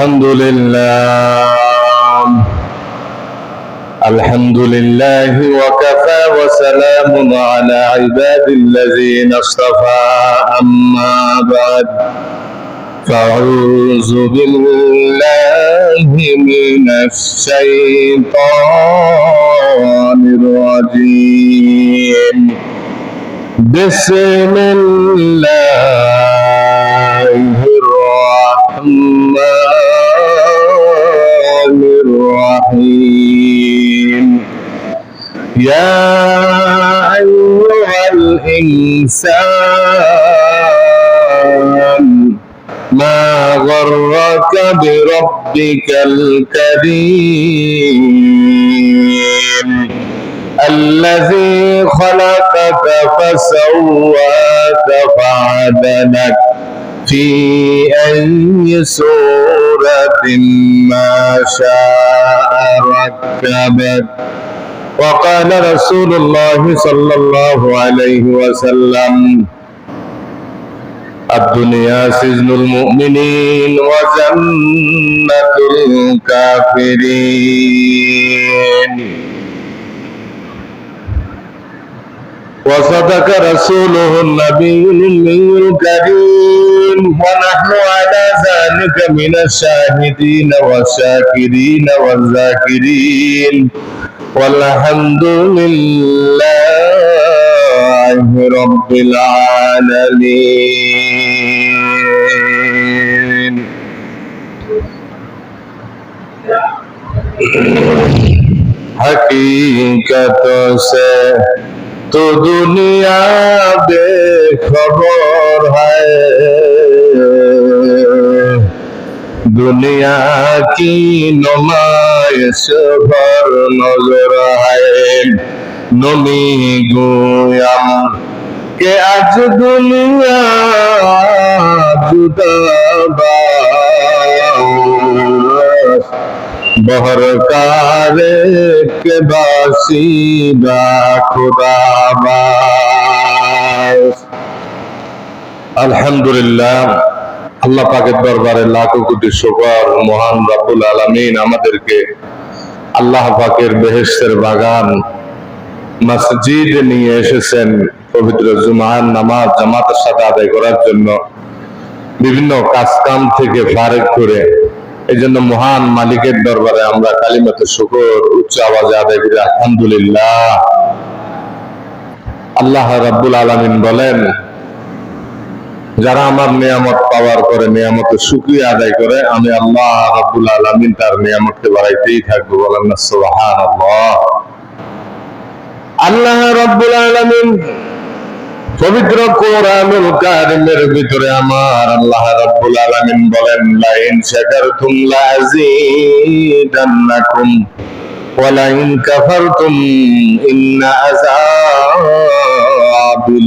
الحمد لله وكفى وسلام على عباد الذين اصطفى أما بعد فأعوذ بالله من الشيطان الرجيم بسم الله الرحمن الرحيم يا أيها الإنسان ما غرك بربك الكريم الذي خلقك فسواك فعدلك في أي سورة ما شاء ركبك وقال رسول الله صلى الله عليه وسلم الدنيا سجن المؤمنين وجنة الكافرين وصدق رسوله النبي الكريم ونحن على ذلك من الشاهدين والشاكرين والذاكرين والحمد لله رب العالمين हकीकत से तो दुनिया बेखबर है दुनिया की नुमाइश पर नजर है नमी गोयम के आज दुनिया जुदाबाज बहरकार के बासीदा खुदाबाज আলহামদুলিল্লাহ আল্লাহ পাকের দরবারে লাখো কোটি শুকর মহান রব্বুল আলামিন আমাদেরকে আল্লাহ পাকের বেহেশতের বাগান মসজিদ নিয়ে এসেছেন পবিত্র জুমার নামাজ জামাতের সাথে আদায় করার জন্য বিভিন্ন কাজকাম থেকে ফারেক করে এই জন্য মহান মালিকের দরবারে আমরা কালিমাতে শুকর উচ্চ আওয়াজে আদায় করি আলহামদুলিল্লাহ। আল্লাহ রাব্বুল আলামিন বলেন যারা আমার নিয়ামত পাওয়ার পরে নিয়ামতের শুকরিয়া আদায় করে আমি আল্লাহ রাব্বুল আলামিন তার নিয়ামতকে বাড়াইতেই থাকবো বলেন না সুবহানাল্লাহ। আল্লাহ রাব্বুল আলামিন পবিত্র কোরআনুল কারীমের ভিতরে আমার আল্লাহ রাব্বুল আলামিন বলেন লা ইন শাকারতুম লা আযীদান্নাকুম ওয়া লা ইন কাফারতুম ইন্না আযাবি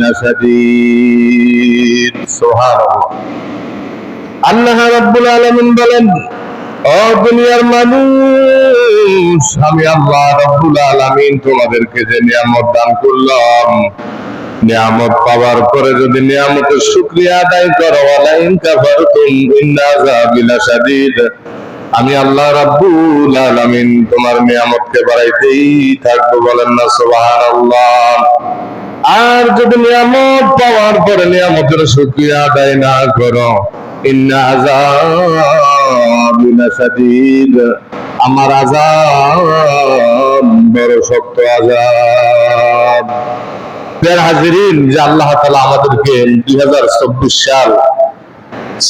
লাশাদীদ। সুবহানাল্লাহ। আল্লাহ রাব্বুল আলামিন বলেন ও দুনিয়ার মানুষ আমি আল্লাহ রাব্বুল আলামিন তোমাদেরকে যে নিয়ামত দান করলাম নিয়ামত পাওয়ার পরে যদি নিয়ামতের শুকরিয়া আদায় করো ওয়ালা ইন কাফারতুম ইন্না আযাবি লাশাদীদ আমি আল্লাহ রাব্বুল আলামিন তোমার নিয়ামতকে বাড়াইতেই থাকবো বলেন না সুবহানাল্লাহ। আর যদি নিয়ামত পাওয়ার পরে নিয়ামতের শুকরিয়া আদায় না করো ইন্না আযাবি লাশাদীদ আমার আযাব বড় শক্ত আযাব। হাজিরিন যে আল্লাহ তাআলা আমাদেরকে 2024 সাল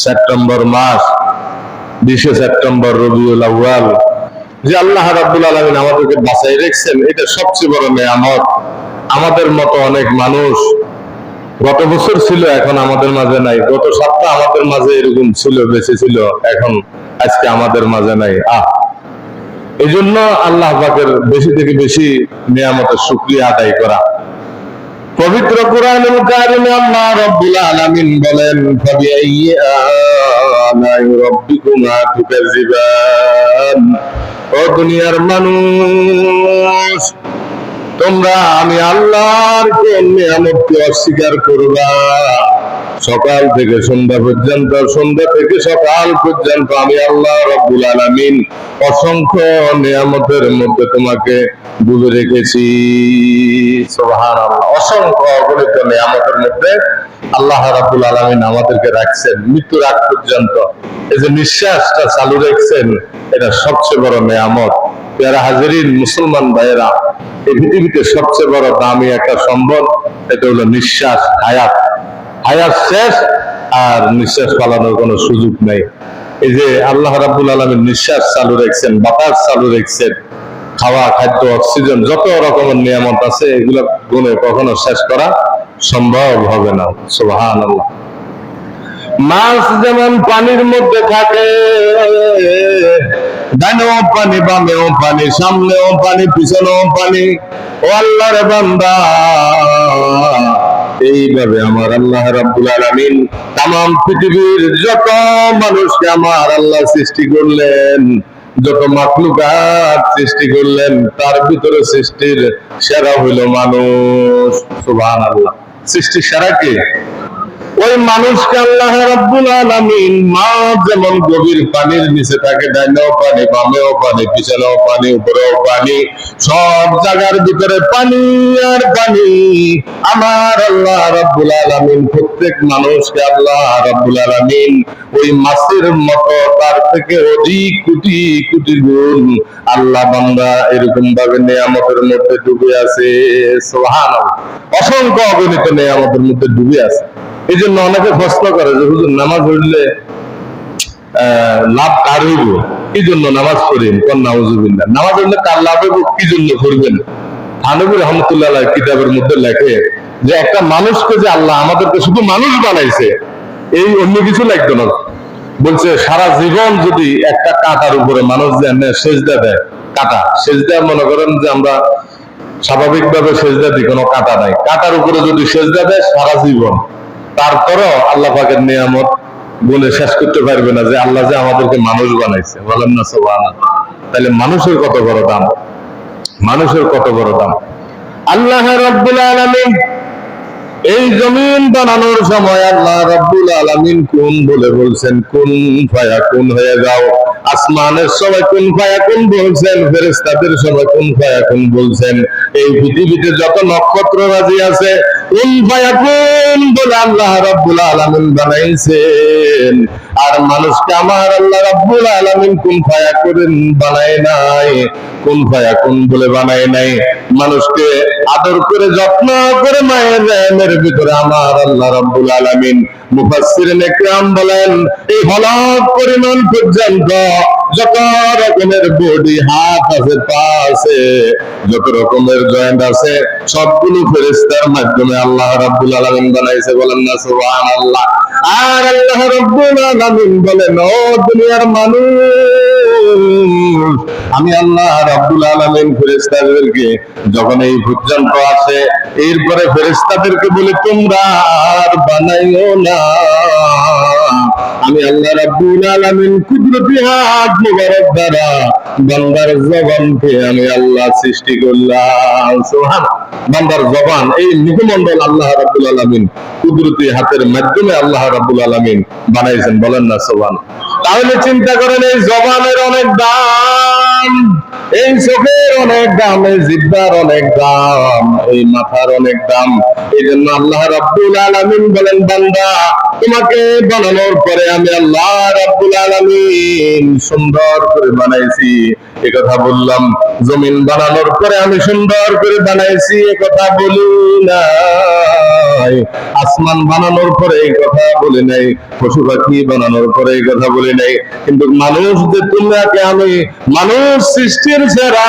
সেপ্টেম্বর মাস 20 সেপ্টেম্বর রবিউল আউয়াল যে আল্লাহ রাব্বুল আলামিন আমাদেরকে বাঁচাই রেখেছেন এটা সবচেয়ে বড় নিয়ামত। আমাদের মতো অনেক মানুষ গত বছর ছিল এখন আমাদের মাঝে নাই, গত সপ্তাহ আমাদের মাঝে এরকম ছিল বেঁচে ছিল এখন আজকে আমাদের মাঝে নাই। এই জন্য আল্লাহ পাকের বেশি থেকে বেশি নিয়ামতের শুকরিয়া আদায় করা। পবিত্র কোরআনুল কারীমে আল্লাহ রাব্বুল আলামিন বলেন ফাবিআইয়ি আলাই রাব্বিকুমা তুকাজ্জিবান। ও দুনিয়ার মানুষ তোমরা আমি আল্লাহর কোন নিয়ামতকে অস্বীকার করবা? সকাল থেকে সন্ধ্যা পর্যন্ত, সন্ধ্যা থেকে সকাল পর্যন্ত আমি আল্লাহ রাব্বুল আলামিন অসংখ্য নিয়ামতের মধ্যে তোমাকে ডুবে রেখেছি। সুবহানাল্লাহ। অসংখ্য অগণিত নিয়ামতের মধ্যে আল্লাহ রাব্বুল আলামিন আমাদেরকে রাখছেন মৃত্যুর আগ পর্যন্ত। এই যে নিঃশ্বাসটা চালু রাখছেন, এটা সবচেয়ে বড় নিয়ামত। যারা হাজিরিন মুসলমান ভাইয়েরা, এই পৃথিবীতে সবচেয়ে বড় দামি একটা সম্পদ, এটা হলো নিঃশ্বাস, হায়াত। হায়াত শেষ, আর নিঃশ্বাস পালানোর কোনো সুযোগ নাই। এই যে আল্লাহ রাব্বুল আলামিন নিঃশ্বাস চালু রাখছেন, বাতাস চালু রাখছেন, খাওয়া, খাদ্য, অক্সিজেন, যত রকমের নিয়ামত আছে, এগুলো গুণে কখনো শেষ করা সম্ভব হবে না। সুবহানাল্লাহ। মাছ যেমন পানির মধ্যে থাকে, ডানেও পানি, বামেও পানি, সামনেও পানি, পিছনেও পানি। ও আল্লাহর বান্দা, এইভাবে আমার আল্লাহ রাব্বুল আলামিন তামাম পৃথিবীর যত মানুষকে আমার আল্লাহ সৃষ্টি করলেন, যত মাখলুকাত সৃষ্টি করলেন, তার ভিতরে সৃষ্টির সেরা হইল মানুষ। সুবহানাল্লাহ। সৃষ্টির সেরা কে? ওই মানুষকে আল্লাহ রাব্বুল আলামিন, মাছ যেমন গভীর পানির নিচে থাকে, ডাইনেও পানি, বামেও পানি, পিছনেও পানি, উপরেও পানি, সব জায়গার ভিতরে পানি আর পানি। আমার আল্লাহ রাব্বুল আলামিন প্রত্যেক মানুষকে আল্লাহ রাব্বুল আলামিন ওই মাছের মতো, তার থেকে অধিক কোটি কোটি গুণ আল্লাহ বান্দা এরকম ভাবে নিয়ামতের মধ্যে ডুবে আছে। সুবহানাল্লাহ। অসংখ্য অগণিত নিয়ামতের মধ্যে ডুবে আছে। এই জন্য অনেকে প্রশ্ন করে যে হুজুর, নামাজ পড়লে লাভ কার হইব? কি জন্য নামাজ পড়েন? কোন নাউজুবিল্লাহ। নামাজ পড়লে কার লাভ হইব, কি জন্য করবেন? থানবী রহমতুল্লাহ আলাইহি কিতাবের মধ্যে লেখে যে একটা মানুষকে যে আল্লাহ আমাদেরকে শুধু মানুষ বানাইছে, এই অন্য কিছু লাগতো না। বলছে সারা জীবন যদি একটা কাঁটার উপরে মানুষ সেজদা দেয়, কাঁটা সেজদা, মনে করেন যে আমরা স্বাভাবিকভাবে সেজদা দিই, কোনো কাঁটা নাই, কাঁটার উপরে যদি সেজদা দেয় সারা জীবন, তারপরও আল্লাহ পাকের নিয়ামত বলে শেষ করতে পারবে না যে আল্লাহ যে আমাদেরকে মানুষ বানাইছে। বলেন না সুবহানাল্লাহ। তাহলে মানুষের কত বড় দাম, মানুষের কত বড় দাম। আল্লাহ রাব্বুল আলামিন এই জমিন বানানোর সময় আল্লাহ রাব্বুল আলামিন কোন বলে বলছেন, কুন ফায়াকুন হয়ে যাও। আসমানের সময় কুন ফায়াকুন বলছেন, ফেরেশতাদের সময় কুন ফায়াকুন বলছেন। এই পৃথিবীতে যত নক্ষত্র রাজি আছে, কুন ফায়াকুন বলে আল্লাহ রাব্বুল আলামিন বানাইছেন। আর মানুষকে আমার আল্লাহ রাব্বুল আলামিন কুন ফায়াকুন বানায় নাই, কুন ফায়াকুন বলে বানায় নাই। মানুষকে আদর করে, যত্ন করে মায়ের রেহেমের ভিতরে আমার আল্লাহ রাব্বুল আলামিন, মুফাসসিরিন ইকরাম বলেন, এই হলক পরিমাণ পর্যন্ত যত রকমের বডি, হাত আছে, পা আছে, যত রকমের জয়েন্ট আছে, সবগুলো ফেরেশতার মাধ্যমে আল্লাহ রাব্বুল আলামিন বানাইছে। বলেন না সুবহানাল্লাহ। আর আল্লাহ রাব্বুল আলামিন বলেন, ও দুনিয়ার মানুষ, আমি আল্লাহ রাব্বুল আলামিন ফেরেশতাদেরকে যখন এই পর্যন্ত আসে, এরপরে ফেরেশতাদেরকে বলে তোমরা আর বানাইও না। আমি আল্লাহ রাব্বুল আলামিন কুদরতি হাত মুবারক দ্বারা বান্দার জবানকে আমি আল্লাহ সৃষ্টি করলাম। সুবহানাল্লাহ। বান্দার জবান, এই মুখমণ্ডল আল্লাহ রাব্বুল আলামিন কুদরতি হাতের মাধ্যমে আল্লাহ রাব্বুল আলামিন বানাইছেন। বলেন না সুবহানাল্লাহ। তাহলে চিন্তা করেন, এই জবানের অনেক দাম, এই চোখের অনেক দাম, এই জিহ্বার অনেক দাম, এই মাথার অনেক দাম। এই জন্য আল্লাহ রাব্বুল আলামিন বলেন, বান্দা, তোমাকে বানানোর পরে আমি আল্লাহ রাব্বুল আলামিন সুন্দর করে বানাইছি, এ কথা বললাম। জমিন বানানোর পরে আমি সুন্দর করে বানাইছি, এ কথা বলি নাই। আসমান বানানোর পরে এই কথা বলি নাই, পশু পাখি বানানোর পরে এই কথা বলি নাই। কিন্তু মানুষ যে তোমাকে আমি মানুষ সৃষ্টির সেরা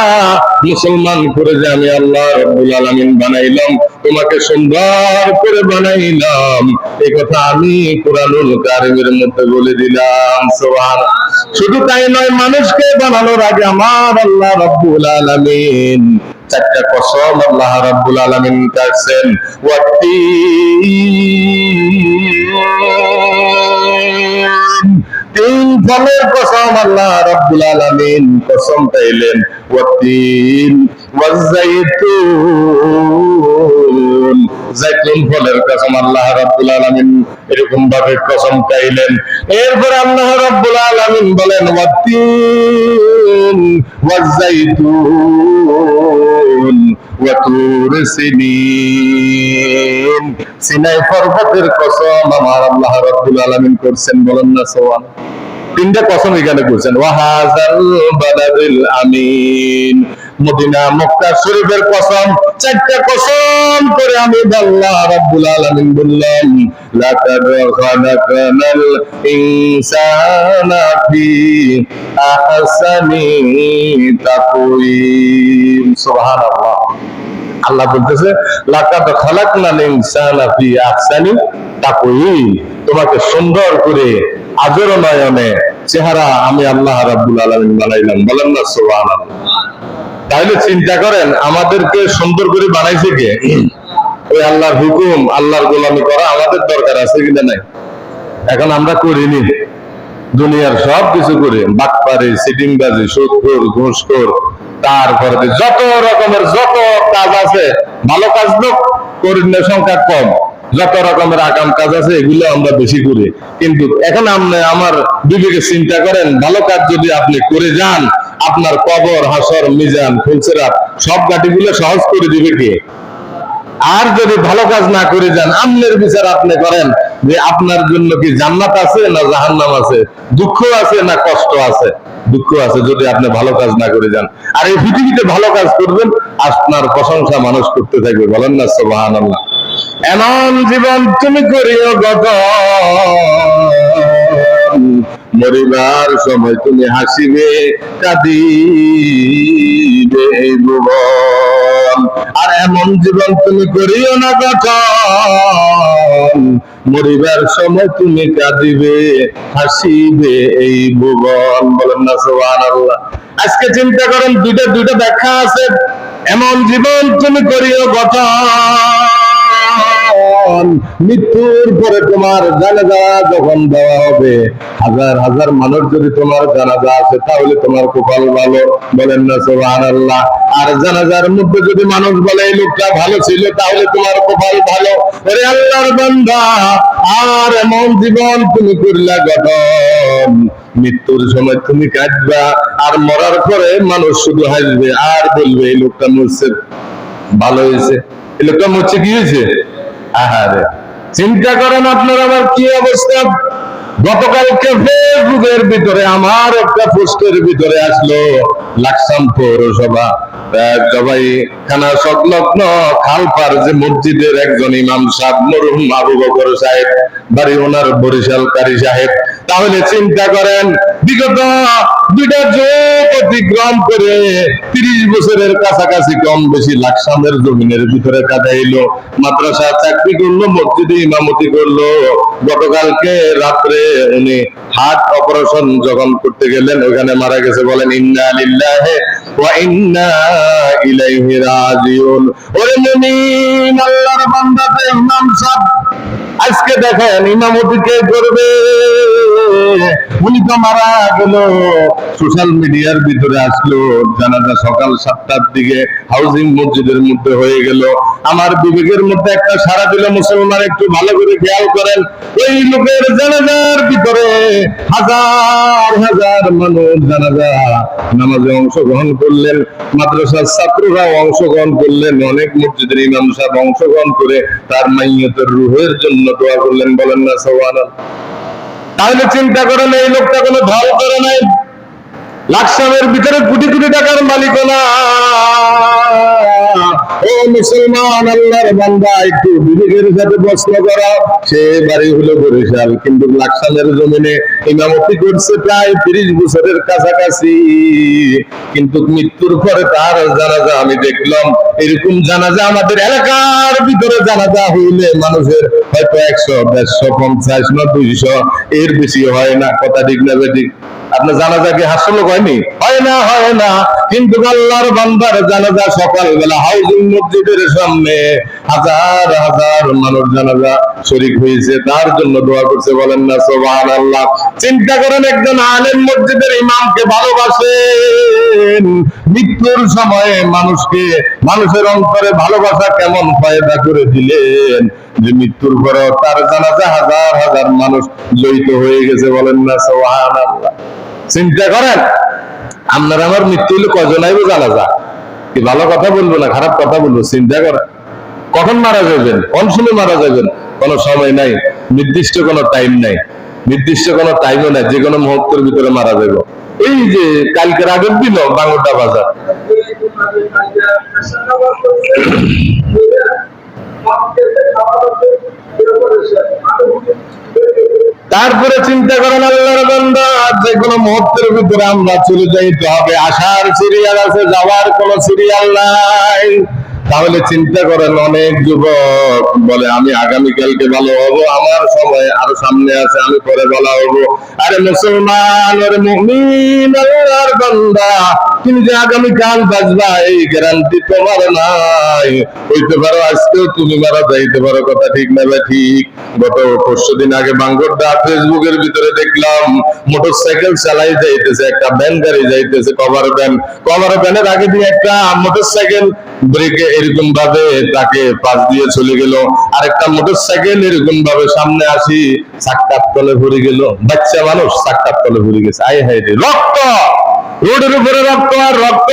মুসলমান করে যে আমি আল্লাহ রাব্বুল আলামিন বানাইলাম, তোমাকে সুন্দর করে বানাইলাম, এই কথা আমি কুরআনুল কারীমের মধ্যে বলে দিলাম। সুবহানাল্লাহ। শুধু তাই নয়, মানুষকে বানানোর আগে আমার আল্লাহ রাব্বুল আলামিন চারটা কসম আল্লাহ রাব্বুল আলামিন কাটছেন। তিন ফলের কসম আল্লাহ রাব্বুল আলামিন কসম খাইলেন, ওয়াতিন ওয়াজাইতুন, জাইতুন ফলের কসম আল্লাহ রাব্বুল আলামিন এরকম ভাবে কসম খাইলেন। এরপর আল্লাহ রাব্বুল আলামিন বলেন, ওয়াতিন ওয়াজাইতুন ওয়া তুর সিনিন, সিনাই পর্বতের কসম আমার আল্লাহ রাব্বুল আলামিন করছেন। বলেন না সুবহান। তিনটা কসম এখানে করছেন। ওয়াহাযাল বালাদিল আমিন, মদিনা মক্কা শরীফের কসম। চারটা কসম করে আমি আল্লাহ রাব্বুল আলামিন বললাম, লাকাদ খালাকনাল ইনসানা ফি আহসানি তাকওয়িম। সুবহানাল্লাহ। আল্লাহ বলতেছে, লাকাদ খালাকনাল ইনসানা ফি আহসানি তাকওয়িম, তোমাকে সুন্দর করে আজর নয়নে চেহারা আমি আল্লাহ রাব্বুল আলামিন বানাইলাম। বলেন না সুবহানাল্লাহ। তাহলে চিন্তা করেন, আমাদেরকে সুন্দর করে বানাইছে কে? ওই আল্লাহর হুকুম, আল্লাহর গোলামি করা আমাদের দরকার আছে কিনা নাই? এখন আমরা করিনি। দুনিয়ার সব কিছু করে, বাটপারি, সিটিংবাজি, সুদখোর, ঘুষখোর, তারপরে যত রকমের যত কাজ আছে, ভালো কাজ তো করিনের সংখ্যা কম, যত রকমের আকাম কাজ আছে এগুলো আমরা বেশি করি। কিন্তু এখন আপনি আমার বিবেকে চিন্তা করেন, ভালো কাজ যদি আপনি করে যান, আপনার কবর, হাসর, মিজান, ফুলসিরাত সব গাটিগুলো সহজ করে দিবে কে? আর যদি ভালো কাজ না করে যান, আমনের বিচার আপনি করেন যে আপনার জন্য কি জান্নাত আছে না জাহান্নাম আছে, দুঃখ আছে না কষ্ট আছে? দুঃখ আছে যদি আপনি ভালো কাজ না করে যান। আর এই পৃথিবীতে ভালো কাজ করবেন, আপনার প্রশংসা মানুষ করতে থাকবে। বলেন না সুবহানাল্লাহ। এমন জীবন তুমি করিও গঠন, মরিবার সময় তুমি হাসিবে কাঁদিবে এই ভুবন। আর এমন জীবন তুমি করিও না গঠন, মরিবার সময় তুমি কাঁদিবে হাসিবে এই ভুবন। বলেন না সুবহানাল্লাহ। আজকে চিন্তা করেন, দুইটা ব্যাখ্যা আছে। এমন জীবন তুমি করিও গঠন, মৃত্যুর পরে তোমার জানাজা যখন দেওয়া হবে, হাজার হাজার মানুষ যদি তোমার জানাজা আছে তাহলে তোমার কপাল ভালো। বলেন না সুবহানাল্লাহ। আর জানাজার মধ্যে যদি মানুষ বলে এই লোকটা ভালো ছিল, তাহলে তোমার কপাল ভালো। ওরে আল্লাহর বান্দা, আর এমন জীবন তুমি করলা গঠন, মৃত্যুর সময় তুমি কাঁদবা, আর মরার পরে মানুষ শুধু হাসবে আর বলবে এই লোকটা মরছে ভালো হয়েছে, এই লোকটা মরছে কি হয়েছে। আহারে, চিন্তা করেন আপনার আমার কি অবস্থা। গতকালকে ফেসবুকের ভিতরে আমার একটা পোস্টের ভিতরে আসলো, লাকসাম পৌরসভা জবাই খানা সংলগ্ন খালপার যে মসজিদের একজন ইমাম সাহেব, মরহুম আবু বকর সাহেব, বাড়ি ওনার বরিশাল কারি সাহেব। তাহলে চিন্তা করেন, বিগত দুইটা যুগ অতিক্রম করে 30 বছরের কাছাকাছি কম বেশি লাকসামের জমিনের ভিতরে কাটাইলো, মাদ্রাসা চাকরি করলো, মসজিদে ইমামতি করলো। গতকালকে রাত্রে উনি হার্ট অপারেশন যখন করতে গেলেন, ওখানে মারা গেছে। বলেন ইন্না লিল্লাহি ওয়া ইন্না ইলাইহি রাজিউন। ওরে মুমিন আল্লাহর বান্দাতে ইমাম সাহেব, আজকে দেখেন ইমামতি কে করবে? উনি তো মারা গেল, সোশ্যাল মিডিয়ার ভিতরে আসলো, জানাজা সকাল 7টার দিকে হাউজিং মসজিদের মধ্যে হয়ে গেল। আমার বিবেকের মধ্যে একটা সারা দিল, মুসলমান একটু ভালো করে খেয়াল করেন, ওই লোকের জানাজার ভিতরে হাজার হাজার মানুষ জানাজা নামাজে অংশগ্রহণ করলেন, মাদ্রাসার ছাত্ররাও অংশগ্রহণ করলেন, অনেক মসজিদের ইমাম সাহেব অংশগ্রহণ করে তার মাইয়তের রূহের জন্য দোয়া করলেন। বলেন না সুবহানাল্লাহ। তাহলে চিন্তা করেন, এই লোকটা কোনো ঢল করে নাই, লাকসামের ভিতরে কোটি কোটি টাকার মালিকানা। ও মুসলমান আল্লাহর বান্দা, একটু বিবেকের সাথে প্রশ্ন করা। সে বাড়ি হলো বরিশাল, কিন্তু লাকসামের জমিনে ইমামতি করছে প্রায় 30 বছরের কাছাকাছি। কিন্তু মৃত্যুর পরে তার জানাজা আমি দেখলাম, এরকম জানাজা আমাদের এলাকার ভিতরে জানাজা হইলে মানুষের হয়তো 100, 150, 200 এর বেশি হয় না। কথা ঠিক না বেঠিক? আপনার জানাজা কি হাসলো হয়নি? হয় না, হয় না। কিন্তু আল্লাহর বান্দার জানাজা সকালবেলা হাউজিং মসজিদের সামনে হাজার হাজার মানুষ জানাজা শরীক হয়েছে, তার জন্য দোয়া করছে, বলেন না সুবহানাল্লাহ। চিন্তা করেন, একজন আলেম মসজিদের ইমামকে ভালোবাসেন, মৃত্যুর সময়ে মানুষের অন্তরে ভালোবাসা কেমন পয়দা করে দিলেন যে মৃত্যুর পরে তার জানাজা হাজার হাজার মানুষ জড়িত হয়ে গেছে, বলেন না সুবহানাল্লাহ। চিন্তা করেন, আপনার আমার মৃত্যু হলে কজন আইব জানাজা? কি ভালো কথা বলবো না খারাপ কথা বলবো? চিন্তা করেন, কখন মারা যাবেন, কোন সময় মারা যাবেন, কোনো সময় নাই, নির্দিষ্ট কোনো টাইম নাই, নির্দিষ্ট কোনো টাইমও নাই, যে কোনো মুহূর্তের ভিতরে মারা যাবে। এই যে কালকের আগের দিন বাংলাটা বাজার, তারপরে চিন্তা করেন আল্লাহর বান্দা, যে কোনো মুহূর্তের ভিতরে আমরা চলে যাইতে হবে। আসার সিরিয়াল আছে, যাওয়ার কোনো সিরিয়াল নাই। তাহলে চিন্তা করেন, অনেক যুবক বলে আমি আগামীকালকে ভালো হবো, আমার সময় আরো সামনে আছে, আমি পরে ভালো হবো। আরে মুসলমান, আরে মুমিন, আল্লাহর বান্দা, তুমি যে আগামীকাল বাঁচবা এই গ্যারান্টি তোমার নাই। হইতে পারো আজকেও তুমি মারা যাইতে পারো, কথা ঠিক না ভাই? ঠিক। গত পরশুদিন আগে বাঙ্গরদা ফেসবুকের ভিতরে দেখলাম মোটরসাইকেল চালাই যাইতেছে, একটা ভ্যান গাড়ি যাইতেছে, কভার ভ্যানের আগে দিয়ে একটা মোটরসাইকেল ব্রেকে এরকম ভাবে তাকে পাশ দিয়ে চলে গেল, আরেকটা মোটরসাইকেল এরকম ভাবে সামনে আসি চাক্কার তলে ভরে গেল, বাচ্চা মানুষ চাক্কার তলে ভরে গেছে। আয় হায় রে, রক্ত, রোডের উপরে রক্ত আর রক্ত।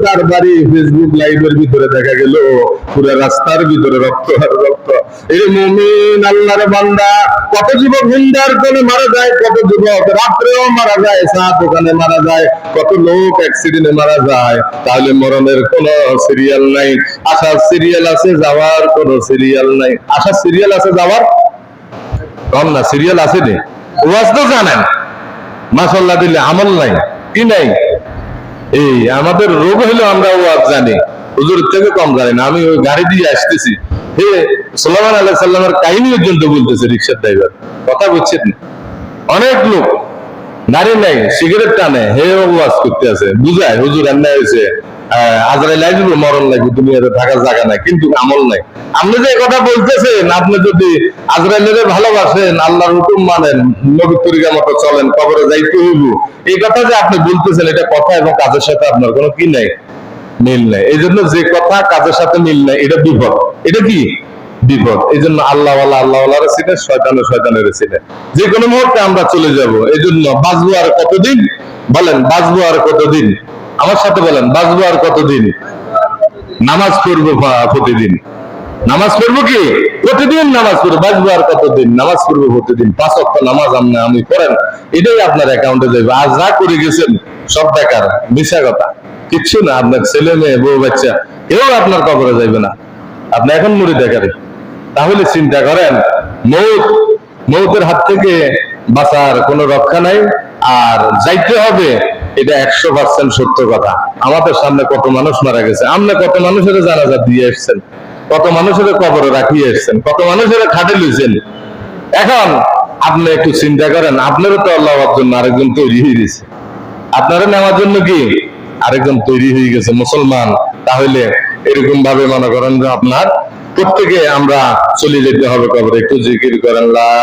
তার বাড়ি ফেসবুক লাইভের ভিতরে দেখা গেল পুরো রাস্তার ভিতরে রক্ত আর রক্ত। এই মুমিন আল্লাহর বান্দা, কত যুবক হিন্দার কোলে মারা যায়, কত যুবক রাত্রেও মারা যায়, চা দোকানে মারা যায়, কত লোক অ্যাক্সিডেন্টে মারা যায়। তাহলে মরণের কোন সিরিয়াল নাই, আসার সিরিয়াল আছে, যাওয়ার কোন সিরিয়াল নাই। আসার সিরিয়াল আছে, যাওয়ার কম না সিরিয়াল আছে রে। ওয়াজ তো জানেন, মাশাআল্লাহ দিলে আমল নাই, কি নাই? এই আমাদের রোগ হইলো আমরা ওয়াজ জানি, হুজুরের থেকে কম জানি না। আমি ওই গাড়ি দিয়ে আসতেছি, হে সুলাইমান আলাইহিস সালামের কাহিনী পর্যন্ত বলতেছে রিকশার ড্রাইভার, কথা বুঝছেন? অনেক লোক নারী নাই, সিগারেট টানে, হে ওয়াজ করতে আছে, বুঝায় হুজুর এমন হয়েছে, আজরাইল আসবে, মরণ লাগবে, দুনিয়াতে থাকার জায়গা নাই, কিন্তু আমল নাই। আপনি যে কথা বলতেছেন, আপনি যদি আজরাইলের ভালোবাসেন, আল্লাহর হুকুম মানেন, নবীর তরিকা মতো চলেন, কবরে যাইতে হইব, এই কথা যে আপনি বলতেছেন, এটা কথা এবং কাজের সাথে আপনার কোনো কি নাই, মিল নাই। এই জন্য যে কথা কাজের সাথে মিল নাই, এটা বিপদ। এটা কি বিপদ? এই জন্য আল্লাহওয়ালারা ছিলেন, শয়তানের ছিলেন। যে কোনো মুহূর্তে আমরা চলে যাব। এই জন্য বাঁচবো আর কতদিন? বলেন, বাঁচবো আর কতদিন? আমার সাথে বলেন, বাঁচবো আর কতদিন? নামাজ পড়বো প্রতিদিন, নামাজ পড়বো কি প্রতিদিন, নামাজ পড়বো। বাঁচবো আর কতদিন? নামাজ পড়বো প্রতিদিন। 5 ওয়াক্ত নামাজ আমি পড়েন, এটাই আপনার অ্যাকাউন্টে যাবে। আজ যা করে গেছেন সব বেকার, মিশা কথা, কিচ্ছু না। আপনার ছেলে মেয়ে বউ বাচ্চা কেউ আপনার কবরে যাইবে না, আপনি এখন মুড়ি দেখারে। তাহলে চিন্তা করেন, মৌতের হাত থেকে বাঁচার কোনো রক্ষা নাই, আর যাইতে হবে, এটা 100% সত্য কথা। আমাদের সামনে কত মানুষ মারা গেছে, আপনি কত মানুষের জানাজা দিয়ে এসছেন, কত মানুষের কবরে রাখিয়ে এসছেন, কত মানুষের খাটে লইছেন। এখন আপনি একটু চিন্তা করেন, আপনারও তো আল্লাহর জন্য আরেকজন তৈরি হয়ে গেছে, আপনারা নেওয়ার জন্য কি আরেকজন তৈরি হয়ে গেছে, মুসলমান। তাহলে এরকম ভাবে মনে করেন যে আপনার প্রত্যেকে আমরা চলে যেতে হবে কবরে। একটু জিকির করেন, লা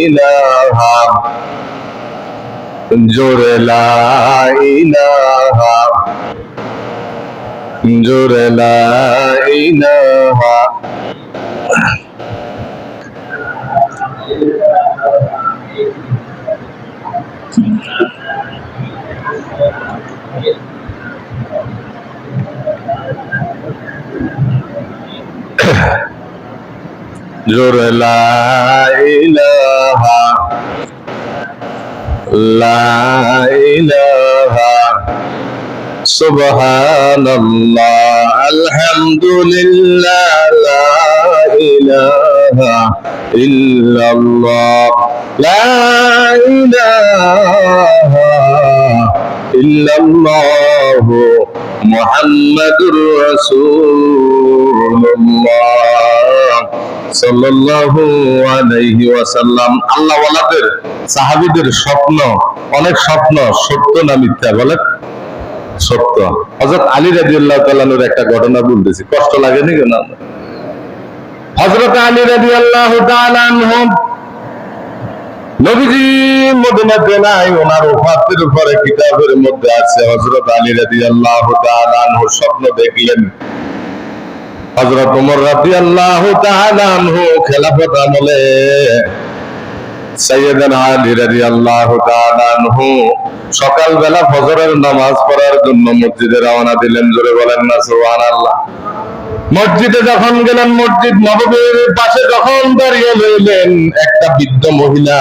ইলাহা, জোরে লা ইলাহা, জোরে লা ইলাহা। জোরে লা ইলাহা, লা ইলাহা, সুবহানাল্লাহ, আলহামদুলিল্লাহ, লা ইলাহা ইল্লাল্লাহ, লা ইলাহা ইল্লাল্লাহ, মুহাম্মাদুর রাসূলুল্লাহ। সাল্লাল্লাহু আলাইহি ওয়াসাল্লাম। আল্লাহ ওয়ালাদের সাহাবীদের স্বপ্ন, অনেক স্বপ্ন সত্য না মিথ্যা বলেন? সত্য। হযরত আলী রাদিয়াল্লাহু তাআলা এর একটা ঘটনা বলতেছি, কষ্ট লাগেনি কেন? হযরত আলী রাদিয়াল্লাহু তাআলা আনহু নবীজি মদিনাতে নাই, ওনার ওফাতের পরে কিতাবের মধ্যে আছে হযরত আলী রাদিয়াল্লাহু তাআলা আনহু স্বপ্ন দেখলেন হযরত ওমর রাদিয়াল্লাহু তাআলা আনহু খেলাফত আমলে সাইয়েদনা আলী রাদিয়াল্লাহু তাআলা আনহু সকালবেলা ফজরের নামাজ পড়ার জন্য মসজিদে রওনা দিলেন। জোরে বলেন না সুবহানাল্লাহ। মসজিদে যখন গেলেন, মসজিদ নববীর পাশে যখন দাঁড়িয়ে রইলেন, একটা বৃদ্ধ মহিলা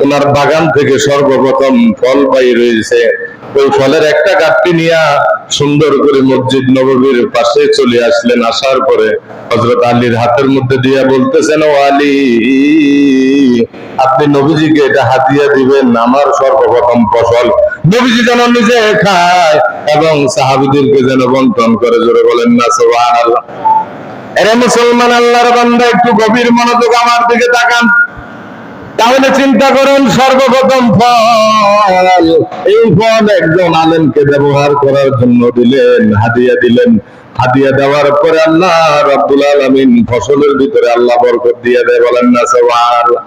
ওনার বাগান থেকে সর্বপ্রথম ফল বাইর হয়েছে, ওই ফলের একটা গাঁটটি নিয়ে সুন্দর করে মসজিদ নববীর পাশে চলে আসলেন। আসার পরে হযরত আলীর হাতের মধ্যে দিয়ে বলতেছেন, ও আলী, আপনি নবীজিকে এটা হাদিয়া দিবেন, আমার সর্বপ্রথম ফসল। নবীজি যেন নিজে খায় এবং সাহাবীদেরকে যেন বন্টন করে। জোরে বলেন না সুবহানাল্লাহ। এরে মুসলমান, আল্লাহর বান্দা, একটু গভীর মনোযোগ আমার দিকে তাকান, তাহলে চিন্তা করুন, সর্বপ্রথম ফল, এই ফল একজন আলেমকে ব্যবহার করার জন্য দিলেন, হাদিয়া দিলেন। হাদিয়া দেওয়ার পরে আল্লাহ রাব্বুল আলামিন ফসলের ভিতরে আল্লাহ বরকত দিয়ে দেয়। বলেন না সুবহানাল্লাহ।